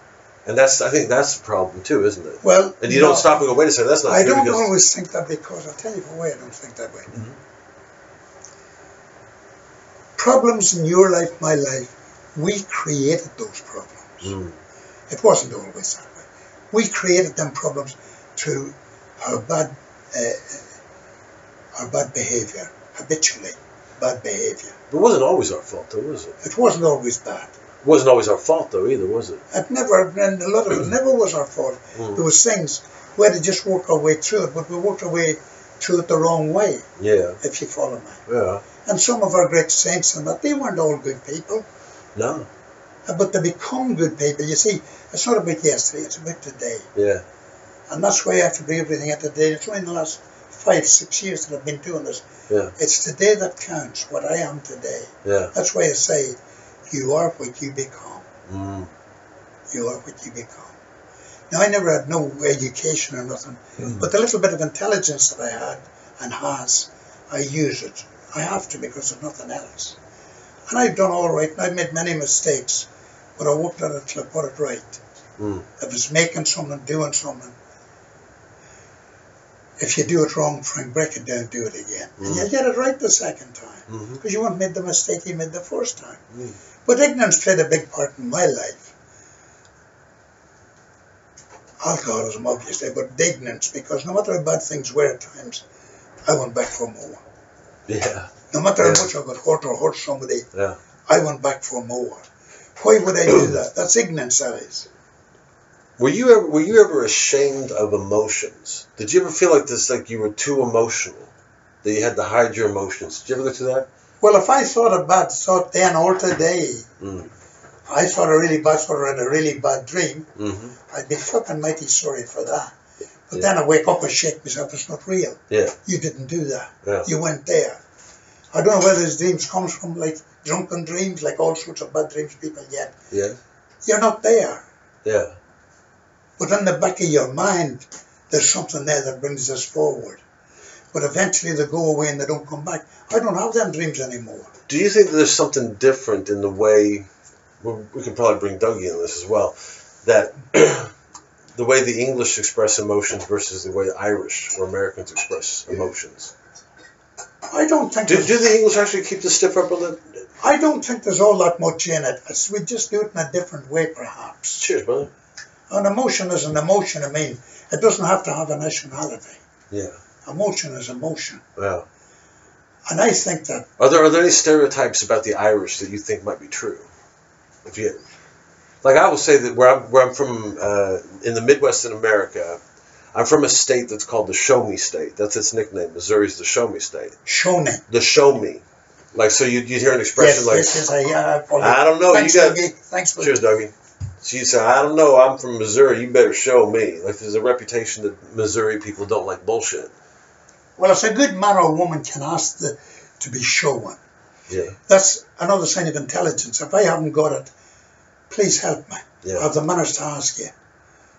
And I think that's the problem too, isn't it? Well, and you don't stop and go, wait a second, that's not I true. I don't always think that, because I'll tell you why I don't think that way. Mm-hmm. Problems in your life, my life, we created those problems. Mm. It wasn't always that way. We created them problems through our bad behaviour, habitually bad behaviour. It wasn't always our fault, though, was it? It wasn't always bad. It wasn't always our fault, though, either, was it? And a lot of it never was our fault. Mm. There was things we had to just work our way through it, but we worked our way through it the wrong way. Yeah. If you follow me. Yeah. And some of our great saints and that, they weren't all good people. No. But they become good people. You see, it's not about yesterday, it's about today. Yeah. And that's why I have to bring everything at today. It's only in the last 5-6 years that I've been doing this. Yeah. It's today that counts, what I am today. Yeah. That's why I say, you are what you become. Mm. You are what you become. Now, I never had no education or nothing, but the little bit of intelligence that I had and I use it. I have to, because there's nothing else. And I've done all right, and I've made many mistakes, but I worked at it till I put it right. Mm. If it's making something, doing something, if you do it wrong, Frank, break it down, do it again. And you'll get it right the second time, because you won't make the mistake you made the first time. But ignorance played a big part in my life. Alcoholism, obviously, but ignorance, because no matter how bad things were at times, I went back for more. Yeah. No matter how much I got hurt or hurt somebody, Yeah. I went back for more. Why would I do that? That's ignorance, that is. Were you ever ashamed of emotions? Did you ever feel like this, like you were too emotional, that you had to hide your emotions? Did you ever go through that? Well, if I thought a bad thought then or today, I thought a really bad thought or had a really bad dream, I'd be fucking mighty sorry for that. But then I wake up and shake myself, it's not real. Yeah. You didn't do that. Yeah. You went there. I don't know where these dreams comes from, like drunken dreams, like all sorts of bad dreams people get. Yeah. You're not there. Yeah. But in the back of your mind, there's something there that brings us forward. But eventually they go away and they don't come back. I don't have them dreams anymore. Do you think that there's something different in the way, well, we can probably bring Dougie in this as well, that the way the English express emotions versus the way the Irish or Americans express emotions? I don't think... Do the English actually keep the stiff upper lip? I don't think there's all that much in it. We just do it in a different way, perhaps. Cheers, brother. An emotion is an emotion. I mean, it doesn't have to have a nationality. Yeah. Emotion is emotion. Yeah. And I think that... Are there any stereotypes about the Irish that you think might be true? Like I will say that where I'm from, in the Midwest in America, I'm from a state that's called the Show Me State. That's its nickname. Missouri's the Show Me State. Show me. The Show Me. Like, so you'd hear an expression like... Yes, I don't know. Thanks, Dougie. Thanks, buddy. Cheers, Dougie. So you say, I don't know, I'm from Missouri, you better show me. Like, there's a reputation that Missouri people don't like bullshit. Well, if a good man or woman can ask to be shown, yeah, that's another sign of intelligence. If I haven't got it, please help me. Yeah. I have the manners to ask you,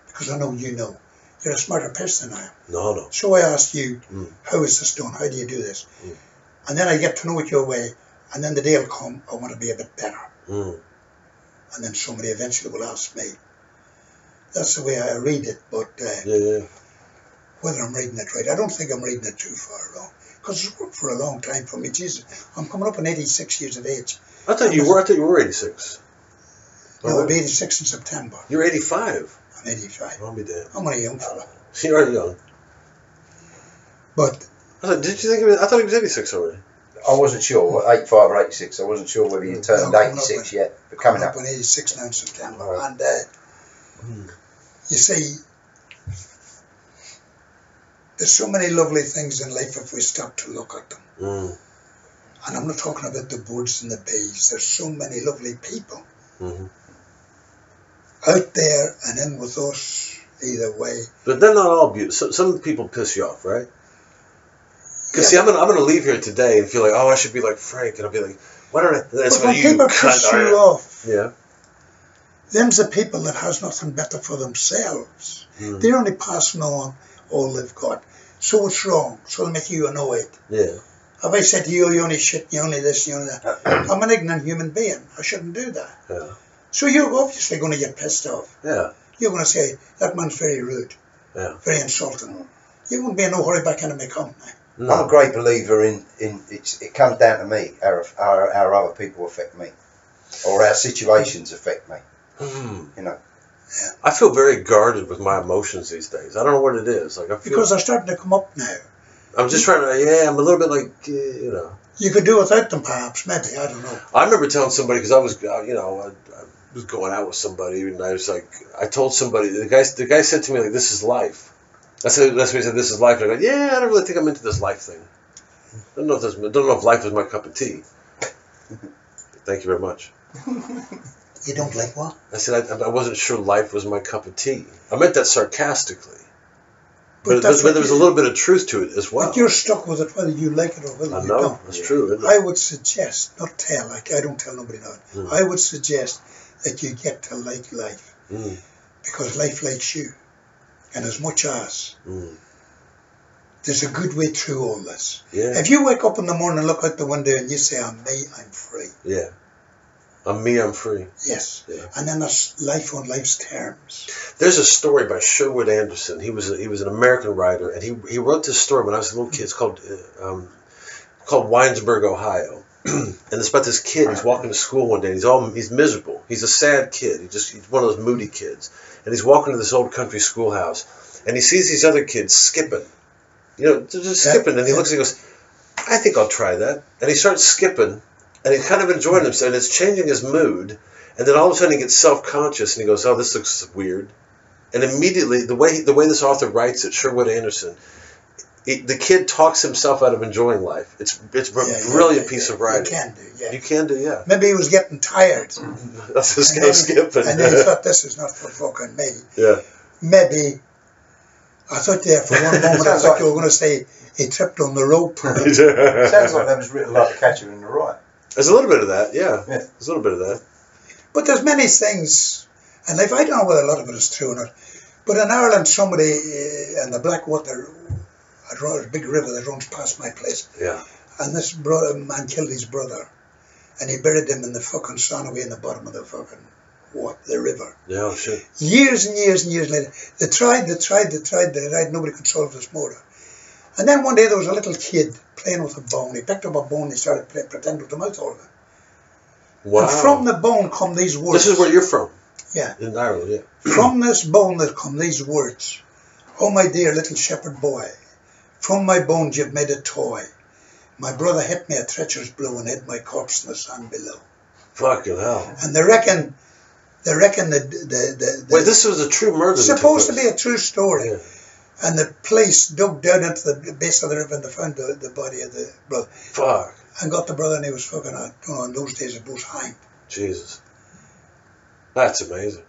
because I know you know. You're a smarter person than I am. No. So I ask you, how is this done? How do you do this? And then I get to know it your way, and then the day will come, I want to be a bit better. And then somebody eventually will ask me. That's the way I read it, but whether I'm reading it right, I don't think I'm reading it too far wrong. Because it's worked for a long time for me. Jesus, I'm coming up on 86 years of age. I thought you were 86. No, I'm 86 in September. You're 85. I'm 85. I'll be damned. I'm only a young fella. You're young. But... did you think I thought he was 86 already. I wasn't sure, 85 or 86. I wasn't sure whether you turned 86 yet, but coming up. I'm 86 now in September. Right. And you see, there's so many lovely things in life if we stop to look at them. And I'm not talking about the birds and the bees. There's so many lovely people out there and in with us either way. But they're not all beautiful. Some people piss you off, right? Because see, I'm gonna leave here today and feel like, oh, I should be like Frank, and I'll be like, why don't I? That's but when people piss you off, them's the people that has nothing better for themselves. They're only passing on all they've got. So what's wrong? So they'll make you annoyed. Yeah. If I said to you, you only shit, you only this, you only that, I'm an ignorant human being. I shouldn't do that. Yeah. So you're obviously going to get pissed off. Yeah. You're going to say, that man's very rude. Yeah. Very insulting. You won't be in no hurry back into my company. No. I'm a great believer in it comes down to me, how other people affect me. Or our situations affect me. You know. Yeah. I feel very guarded with my emotions these days. I don't know what it is. Like because they're starting to come up now. I'm just trying to, I'm a little bit like, you know. You could do without them perhaps, maybe, I don't know. I remember telling somebody, because I was, I was going out with somebody, and I was like, I told somebody, the guy said to me, like, this is life. That's what he said, this is life. And I go, yeah, I don't really think I'm into this life thing. I don't know if life is my cup of tea. Thank you very much. You don't like what? I said I wasn't sure life was my cup of tea. I meant that sarcastically. But there was a little bit of truth to it as well. But you're stuck with it whether you like it or whether you don't. I know, that's true, isn't it? I would suggest, not tell, like I don't tell nobody now. I would suggest that you get to like life. Because life likes you. And as much as there's a good way through all this. Yeah. If you wake up in the morning and look out the window and you say, I'm me, I'm free. Yeah. I'm me, I'm free. Yes. Yeah. And then that's life on life's terms. There's a story by Sherwood Anderson. He was an American writer, and he wrote this story when I was a little kid. It's called Winesburg, Ohio. And it's about this kid. He's walking to school one day. And he's miserable. He's a sad kid. He's one of those moody kids. And he's walking to this old country schoolhouse, and he sees these other kids skipping. You know, they're just skipping. And he looks and he goes, I think I'll try that. And he starts skipping, and he's kind of enjoying himself, and it's changing his mood. And then all of a sudden he gets self-conscious, and he goes, oh, this looks weird. And immediately, the way this author writes it, Sherwood Anderson, the kid talks himself out of enjoying life. It's a brilliant piece of writing. You can do. Maybe he was getting tired. That's this guy skipping. And then he thought, this is not for fucking me. Yeah. Maybe, I thought there for one moment, I thought you were going to say he tripped on the rope. Sounds like that was written like The Catcher in the Rye. There's a little bit of that, yeah. There's a little bit of that. But there's many things, and like, I don't know whether a lot of it is true or not, but in Ireland, somebody in the Blackwater, a big river that runs past my place, and this man killed his brother, and he buried him in the fucking sand away in the bottom of the fucking the river. Yeah, oh shit. Years and years and years later, they tried, nobody could solve this murder. And then one day there was a little kid playing with a bone. He picked up a bone and he started pretending with the mouth organ. Wow. And from the bone come these words. This is where you're from. Yeah. In Ireland, yeah. From this bone that come these words. Oh, my dear little shepherd boy, from my bones you've made a toy. My brother hit me a treacherous blow and hid my corpse in the sand below. Fucking hell. And they reckon Wait, this was a true murder. Supposed to be a true story. Yeah. And the police dug down into the base of the river and they found the body of the brother. Fuck. And got the brother and he was fucking, in those days it was hanged. Jesus. That's amazing.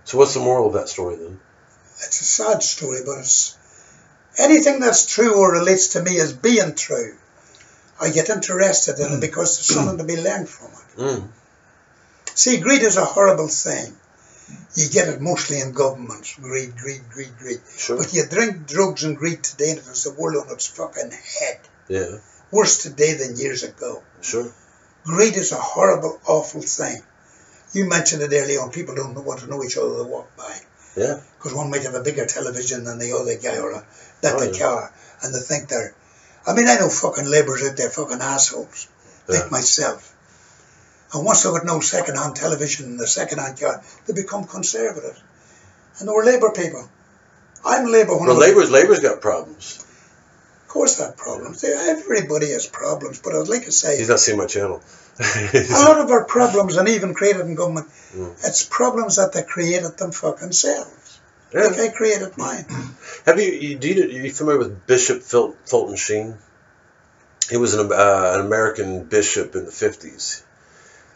So what's the moral of that story then? It's a sad story, but it's anything that's true or relates to me as being true. I get interested in it because there's something to be learned from it. Mm. See, greed is a horrible thing. You get it mostly in governments. Greed. Sure. But you drink drugs and greed today and it's the world on its fucking head. Yeah. Worse today than years ago. Sure. Greed is a horrible, awful thing. You mentioned it earlier on. People don't want to know each other they walk by. Yeah. Because one might have a bigger television than the other guy or the car. And they think they're... I mean, I know fucking labourers out there, fucking assholes. Like myself. And once they got no second-hand television and the second-hand car, they become conservative. And they were Labour people. I'm Labour when Labour's got problems. Of course they have problems. Everybody has problems. But I'd like to say... He's not seen my channel. a lot of our problems, and even created in government, it's problems that they created them fucking selves. Yeah. Like I created mine. Are you familiar with Bishop Fulton Sheen? He was an American bishop in the 50s.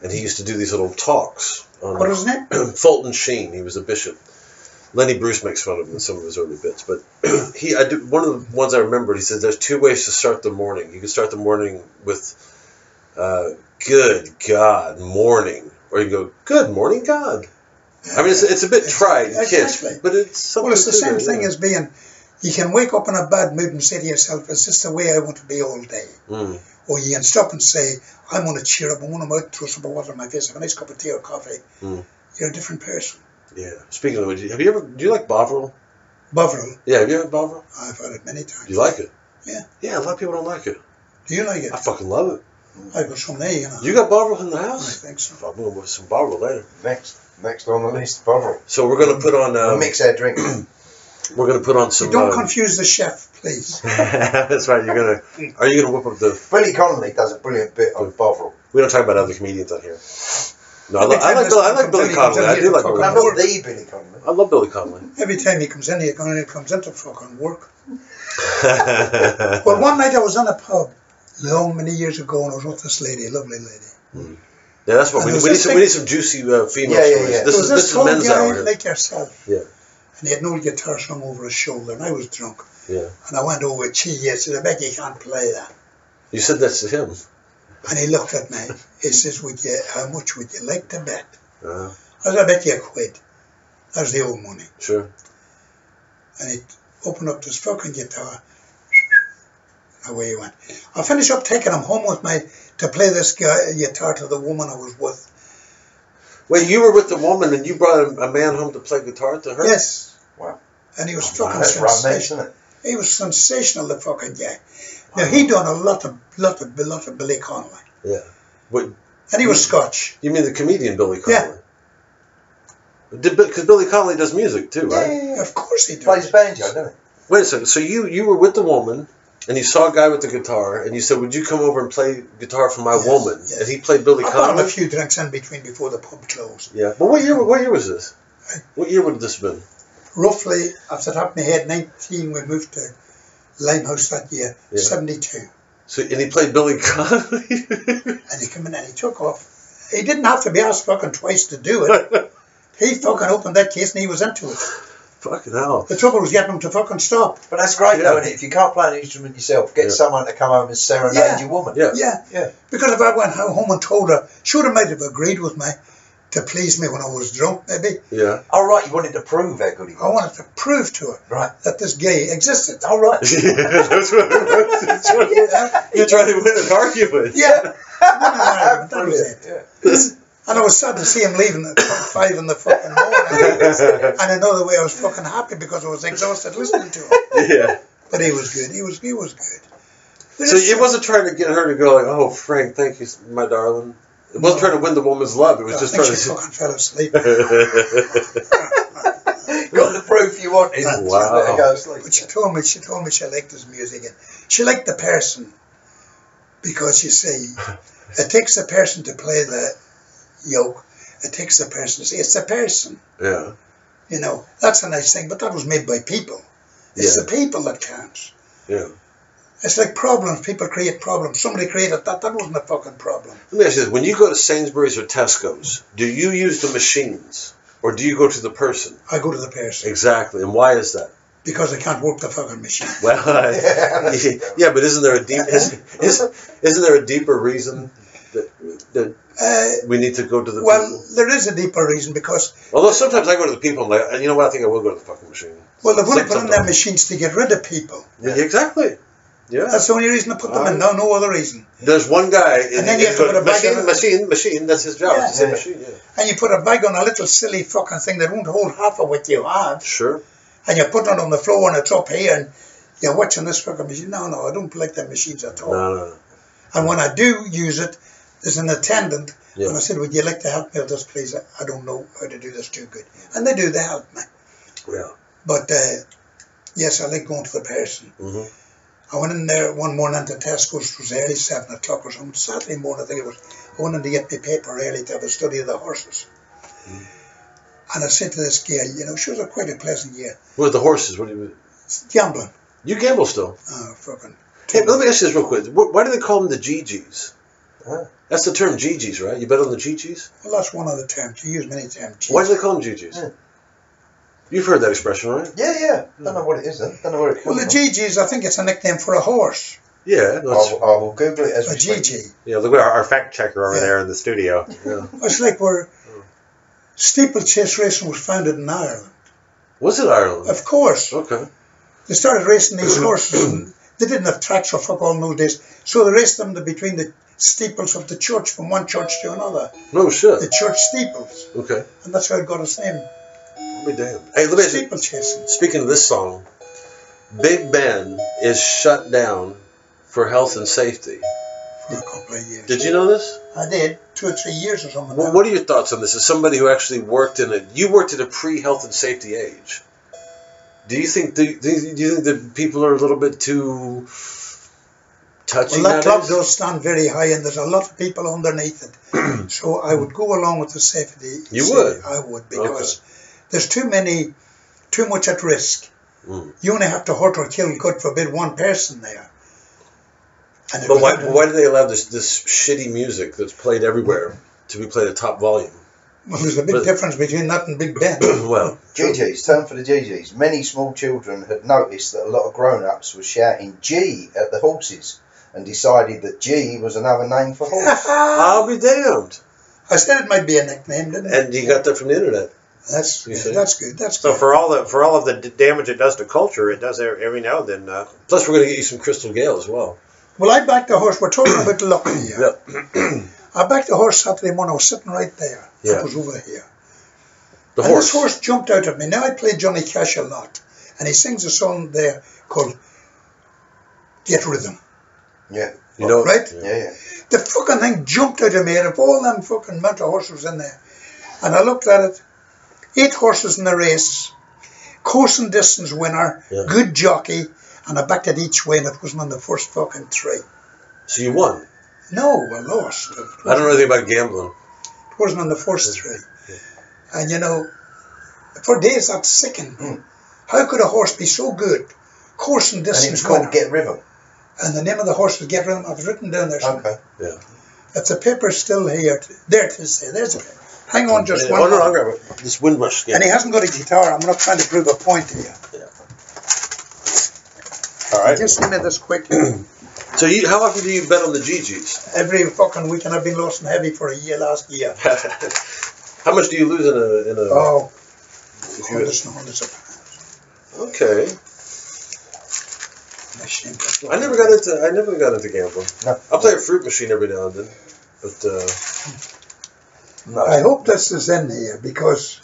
And he used to do these little talks. What was his name? Fulton Sheen. He was a bishop. Lenny Bruce makes fun of him in some of his early bits. But one of the ones I remembered, he said there's two ways to start the morning. You can start the morning with, good God, morning. Or you can go, good morning, God. I mean, it's a bit tried, exactly. but it's something. Well, it's the same thing as being, you can wake up in a bad mood and say to yourself, is this the way I want to be all day? Mm. Or you can stop and say, I want to cheer up, I want to throw some water in my face, have a nice cup of tea or coffee. Mm. You're a different person. Yeah. Speaking of which, do you like Bovril? Bovril? Yeah, have you had Bovril? I've had it many times. You like it? Yeah. Yeah, a lot of people don't like it. Do you like it? I fucking love it. I got some there, you know. You got Bovril in the house? I think so. I'm going to with some Bovril later. Next on the list, Bovril. So we're going to put on... We'll mix our drink. We're going to put on some... You don't confuse the chef, please. That's right. Are you going to whip up the... Billy Connolly does a brilliant bit on Bovril. We don't talk about other comedians on here. No, I like Billy Connolly. I do like Billy I'm Connolly. not the Billy Connolly. I love Billy Connolly. Every time he comes in, he comes into fucking work. Well, one night I was in a pub, many years ago, and I was with this lady, a lovely lady. Mm. Yeah, that's what we need. We need some juicy female stories. Yeah. This is tall men's guy hour. like yourself. Yeah. And he had no guitar slung over his shoulder, and I was drunk. Yeah. And I went over, gee, I said, I bet you can't play that. You said that to him. And he looked at me. He says, how much would you like to bet? Uh-huh. I said, I bet you a quid. That was the old money. Sure. And he opened up this fucking guitar. Away he went. I finished up taking him home with me to play this guitar to the woman I was with. Wait, you were with the woman and you brought a man home to play guitar to her? Yes. Wow. And he was fucking That's sensational. romance, isn't it? He was sensational, the fucking guy. Now, he done a lot of Billy Connolly. Yeah. Wait, And he was Scotch. you mean the comedian Billy Connolly? Yeah. Because Billy Connolly does music too, right? Yeah, of course he does. Plays banjo, doesn't he? Wait a second. So you were with the woman and you saw a guy with the guitar and you said, would you come over and play guitar for my woman? Yes. And he played Billy I bought him Connolly? a few drinks in between before the pub closed. Yeah. But what year was this? What year would this have been? Roughly, off the top of my head, 19, we moved to Limehouse that year, Yeah. 72. So, and he played Billy Connolly? And he came in and he took off. He didn't have to be asked fucking twice to do it. He fucking opened that case and he was into it. Fucking hell. The trouble was getting him to fucking stop. But that's great, Yeah. though, isn't it? If you can't play an instrument yourself, get someone to come home and serenade Yeah. your woman. Yeah. Yeah. Because if I went home and told her, she would have might have agreed with me to please me when I was drunk, maybe. Yeah. Oh, right, you wanted to prove how good he I was. wanted to prove to her Right. that this gay existed. Oh, right. That's what it was. That's what it was. You're trying to win an argument. Yeah. That was it. Yeah. And I was sad to see him leaving at 5 in the fucking morning. And another way I was fucking happy because I was exhausted listening to him. Yeah. But he was good. He was good. So it wasn't trying to get her to go like, oh, Frank, thank you, my darling. It wasn't trying to win the woman's love. It was just trying to. She fucking fell asleep. Got the proof you wanted. Wow. Go to sleep. But she told me she liked his music, and she liked the person, because you see, it takes a person to play the yoke. It takes a person to say it's a person. Yeah. You know, that's a nice thing, but that was made by people. It's the people that counts. Yeah. It's like problems. People create problems. Somebody created that. That wasn't a fucking problem. Let me ask you this. When you go to Sainsbury's or Tesco's, do you use the machines or do you go to the person? I go to the person. Exactly. And why is that? Because I can't work the fucking machine. Well, yeah, but isn't there a deeper reason that we need to go to the people? There is a deeper reason, because... Although sometimes I go to the people and I'm like, you know what, I think I will go to the fucking machine. Well, they've only put in their machines to get rid of people. Yeah. Exactly. Yeah. That's the only reason I put them in. No other reason. There's one guy... And then you have to put a bag on machine, that's his job. It's the same machine, yeah. And you put a bag on a little silly fucking thing that won't hold half of what you have. Sure. And you're putting it on the floor and it's up here and you're watching this fucking machine. No, I don't like the machines at all. No. And when I do use it, there's an attendant. Yeah. And I said, would you like to help me with this, please? I don't know how to do this too good. And they do, they help me. Yeah. But, yes, I like going to the person. Mm-hmm. I went in there one morning to Tesco's. It was early, 7 o'clock or something. Saturday morning, I think it was. I went in to get my paper early to have a study of the horses. Mm. And I said to this girl, you know, she was quite a pleasant girl. What, the horses? What do you... Gambling. You gamble still? Oh, fucking... Hey, let me ask you this real quick. Why do they call them the GGs? Huh? That's the term GGs, right? You bet on the GGs? Well, that's one of the terms. You use many terms. Why do they call them GGs? Yeah. You've heard that expression, right? Yeah. Don't know what it is then. Don't know where it comes from. Well, the GGs, I think it's a nickname for a horse. Yeah. I will Google it as a GG. Yeah, look at our fact checker over there in the studio. Yeah. It's like where steeplechase racing was founded in Ireland. Was it Ireland? Of course. Okay. They started racing these horses, and they didn't have tracks or fuck all in those days, so they raced them between the steeples of the church, from one church to another. No shit. The church steeples. Okay. And that's how it got its name. I'll be damned. Hey, let me ask you, steeplechasing. Speaking of this song, Big Ben is shut down for health and safety. For a couple of years. Did you know this? I did. 2 or 3 years or something. What are your thoughts on this? As somebody who actually worked in it, you worked at a pre-health and safety age. Do you think that people are a little bit too touchy? Well, that club does stand very high, and there's a lot of people underneath it. So I would go along with the safety. You would? I would, because there's too much at risk. Mm. You only have to hurt or kill, God forbid, one person there. But why do they allow this shitty music that's played everywhere to be played at top volume? Well, there's a big difference between that and Big Ben. Well, GGs, term for the GGs. Many small children had noticed that a lot of grown-ups were shouting G at the horses and decided that G was another name for horse. I'll be damned. I said it might be a nickname, didn't it? And you got that from the internet. That's good. So for all of the damage it does to culture, it does every now and then. Plus, we're going to get you some Crystal Gale as well. Well, I backed the horse. We're talking about luck here. Yep. I backed the horse Saturday morning. I was sitting right there. Yeah. I was over here. This horse jumped out at me. Now, I play Johnny Cash a lot, and he sings a song there called Get Rhythm. Yeah. You know, right? Yeah. The fucking thing jumped out of me, and of all them fucking amount of horses in there. And I looked at it. 8 horses in the race. Course and distance winner. Yeah. Good jockey. And I backed it each way, and it wasn't on the first fucking 3. So you won? No, I lost. I don't know anything about gambling. It wasn't on the first 3. Yeah. And you know, for days that sickened me. How could a horse be so good? Course and distance winner. And it's called Get Rhythm. And the name of the horse was Get Rhythm. I've written down there somewhere. Okay. Yeah. If the paper's still here, there it is. There's a paper. Hang on just one minute. No, this Windrush game. And he hasn't got a guitar. I'm not trying to prove a point here. Yeah. All right. Just give me this quickly. So how often do you bet on the GGs? Every fucking week, and I've been losing heavy for a year last year. How much do you lose in a? Oh, hundreds and hundreds of pounds. Okay. I never got into gambling. No. I play a fruit machine every now and then, but. No. I hope this is in here because.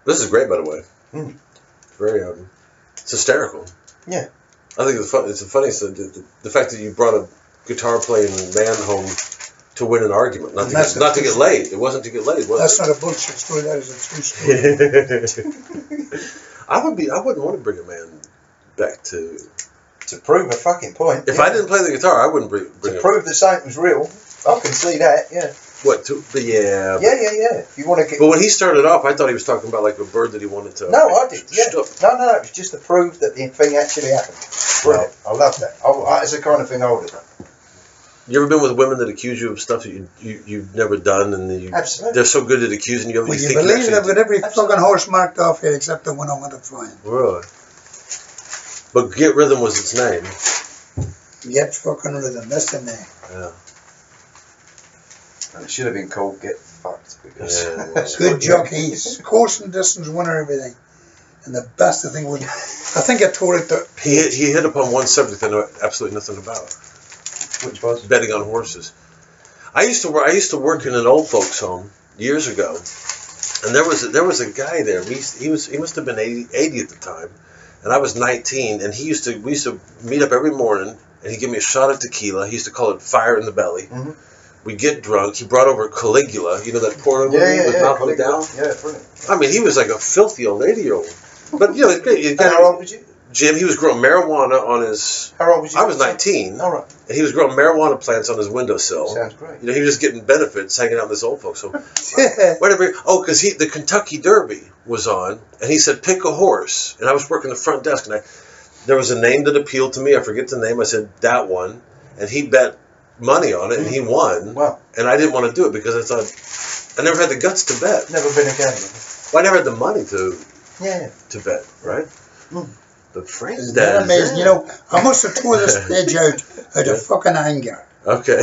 This is great, by the way. very it's hysterical. Yeah. I think it's fun. It's the funniest the fact that you brought a guitar playing man home to win an argument, not to get laid. It wasn't to get laid, was That's it? not a bullshit story. That is a true story. I wouldn't want to bring a man back to prove a fucking point. If I didn't play the guitar, I wouldn't bring to prove that something was real. I can see that. Yeah. What? Yeah. If you want to get. But when he started off, I thought he was talking about like a bird that he wanted to. No, I did. Yeah. No. It was just to prove that the thing actually happened. Brilliant. I love that. It's the kind of thing I would have done. You ever been with women that accuse you of stuff that you've never done, and Absolutely. They're so good at accusing you of it? Well, you believe it? I've got every fucking horse marked off here except the one I want to find. Really? But Get Rhythm was its name. Get fucking Rhythm. That's the name. Yeah. And it should have been called Get Fucked because good jockeys, course and distance winner, everything. And the best thing was, I think I told it to. He hit upon one subject I know absolutely nothing about. Which was betting on horses. I used to work in an old folks home years ago, and there was a guy there. He must have been 80 at the time, and I was 19. And we used to meet up every morning, and he'd give me a shot of tequila. He used to call it Fire in the Belly. Mm-hmm. We'd get drunk. He brought over Caligula, you know that porno movie with Malcolm down? Yeah, brilliant. I mean, he was like a filthy old 80-year-old. But, you know, he's great. How old was you? Jim, he was growing marijuana on his... How old was you? I was 19. All right. And he was growing marijuana plants on his windowsill. Sounds great. You know, he was just getting benefits hanging out with this old folks. So, whatever. Oh, because the Kentucky Derby was on, and he said, pick a horse. And I was working the front desk, and there was a name that appealed to me. I forget the name. I said, that one. And he bet money on it, and he won. Wow. And I didn't want to do it because I thought, I never had the guts to bet. Never been a gambler. Well, I never had the money to bet, right? Mm. But Frank, isn't that amazing? You know, I must have tore this page out of fucking anger. Okay.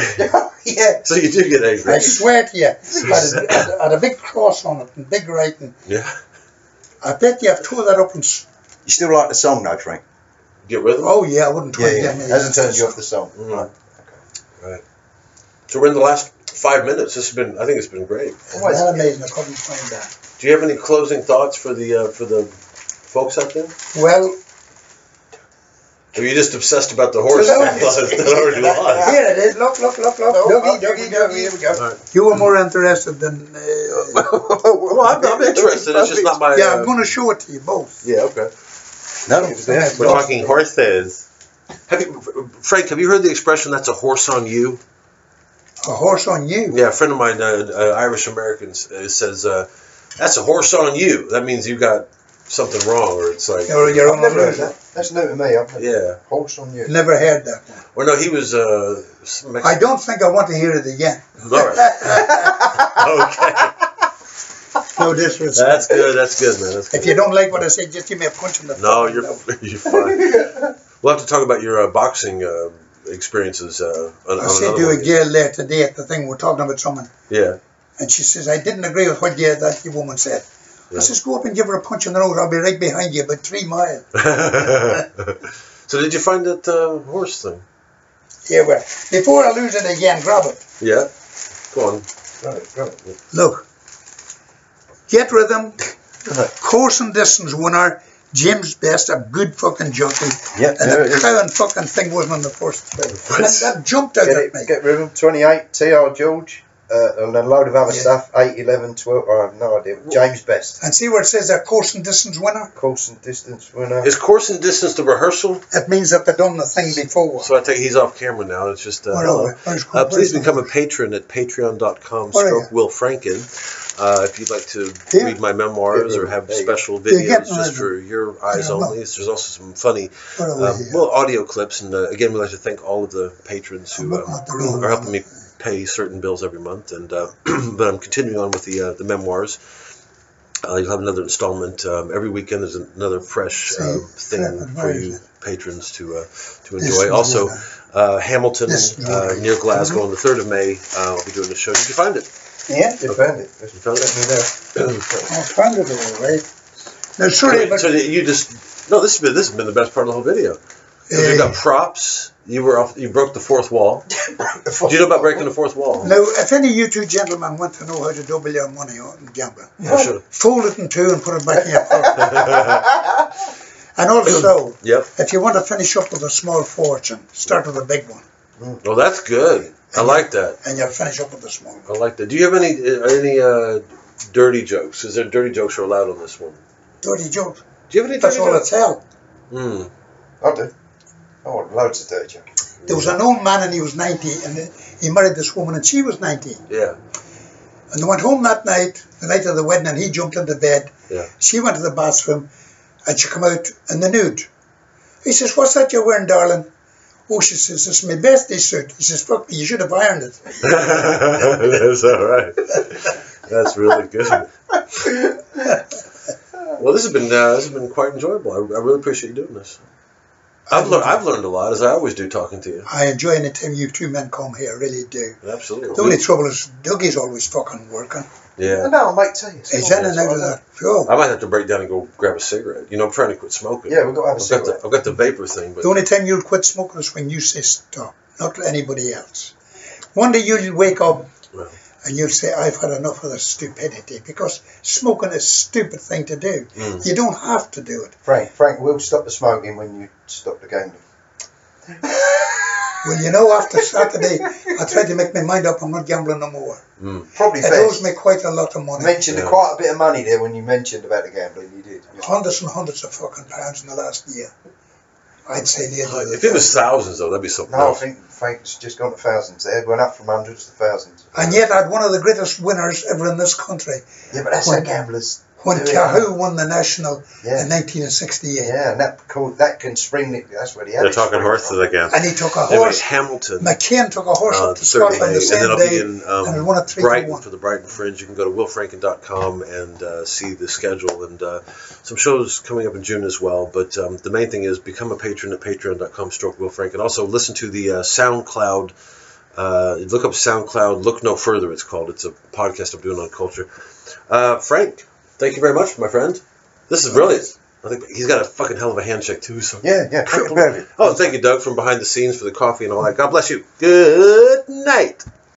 Yeah. So you do get angry. I swear to you, I had a big cross on it and big writing. Yeah. I bet you I've tore that up and... You still like the song though, Frank? Get Rhythm? Oh yeah, I wouldn't try to get me. It hasn't turned you off the song. Mm. Right. Okay. Right. So we're in the last 5 minutes. I think it's been great. Isn't that amazing? I couldn't find that. Do you have any closing thoughts for the folks out there? Well, or are you just obsessed about the horse that already lost? here it is. Look. Doggy. Here we go. Right. You were more interested than... well, I'm interested. It's just not my... Yeah, I'm going to show it to you both. Yeah, okay. No, we're talking horses. Frank, have you heard the expression, that's a horse on you? A horse on you? Yeah, a friend of mine, Irish American, says, that's a horse on you. That means you got something wrong, or it's like... You're on never heard that. That's new to me. Yeah. Horse on you. Never heard that one. Or no, he was... I don't think I want to hear it again. All right. Okay. No disrespect. That's good, man. That's good. If you don't like what I say, just give me a punch in the face. No, you're fine. We'll have to talk about your boxing experiences. I said to a girl there today at the thing, we're talking about someone. Yeah. And she says, I didn't agree with what that woman said. Yeah. I says, go up and give her a punch in the nose. I'll be right behind you, about 3 miles. So did you find that horse thing? Yeah, well, before I lose it again, grab it. Yeah. Go on. Grab it. Look. Get Rhythm, course and distance winner, Jim's Best, a good fucking jockey. Yeah, and the cow and fucking thing wasn't on the first thing. That jumped out at me. Get Rhythm, 28, TR George, and a load of other stuff, 8, 11, 12, I have no idea. James Best. And see where it says a course and distance winner? Course and distance winner. Is course and distance the rehearsal? It means that they've done the thing before. So I take he's off camera now. It's just, hello. Please become a patron at patreon.com/Will Franken. If you'd like to read my memoirs or have special videos just for your eyes only, there's also some funny audio clips. And again, we'd like to thank all of the patrons who are helping me pay certain bills every month. And but I'm continuing on with the memoirs. You'll have another installment every weekend. There's another fresh thing for you patrons to enjoy. Also, Hamilton near Glasgow on the 3rd of May. I'll be doing the show. Did you find it? Yeah, you found it. You found it? I found it all right. No, sorry, but so you just this has been the best part of the whole video. Because you got props. You broke the fourth wall. Do you know about breaking the fourth wall? Now, if any of you two gentlemen want to know how to double your money on gambling, fold it in two and put it back in your pocket. And also, if you want to finish up with a small fortune, start with a big one. Oh, that's good. I like that. And you'll finish up with a small one. I like that. Do you have any dirty jokes? Is there dirty jokes are allowed on this one? Dirty jokes? Do you have any That's dirty all jokes? it's hell. I do. Oh, loads of dirty jokes. There was an old man and he was 90 and he married this woman and she was 90. Yeah. And they went home that night, the night of the wedding, and he jumped into bed. Yeah. She went to the bathroom and she came out in the nude. He says, "What's that you're wearing, darling?" Oh, she says, "It's my birthday suit." He says, "Fuck me, you should have ironed it." That's all right. That's really good. Well, this has been quite enjoyable. I really appreciate you doing this. I've learned a lot, as I always do, talking to you. I enjoy any time you two men come here, I really do. Absolutely. The only trouble is Dougie's always fucking working. Yeah. No, mate, tell you. He's in and out of that. Sure. I might have to break down and go grab a cigarette. You know, I'm trying to quit smoking. Yeah, we've got to have a cigarette. I've got the vapor thing. But The only time you'll quit smoking is when you say stop, not anybody else. One day you'll wake up and you'll say, "I've had enough of this stupidity," because smoking is a stupid thing to do. You don't have to do it. Frank, we'll stop the smoking when you stop the gambling. Well, you know, after Saturday, I tried to make my mind up. I'm not gambling no more. Probably It owes me quite a lot of money. Mentioned quite a bit of money there when you mentioned about the gambling. You did. Hundreds and hundreds of fucking pounds in the last year. I'd say the end of if it was thousands, though, that'd be something No, else. I think Frank's just gone to thousands there. It went up from hundreds to thousands. And yet I had one of the greatest winners ever in this country. Yeah, but that's how gamblers When do it. Kahoo won the National Yeah. in 1968. Yeah, and that can spring it. That's where the They're talking horses again. And he took a It was horse. Hamilton. McCain took a horse up to Thursday, Scotland the and same then I'll day be in and it won a 3-1. Brighton for the Brighton Fringe. You can go to willfranken.com and see the schedule and some shows coming up in June as well. But the main thing is become a patron at patreon.com/willfranken. Also listen to the SoundCloud. Look up SoundCloud. Look No Further, it's called. It's a podcast I'm doing on culture. Frank, thank you very much, my friend. This is brilliant. I think he's got a fucking hell of a handshake too. So Yeah, cool. Oh, thank you, Doug, from behind the scenes for the coffee and all that. God bless you. Good night.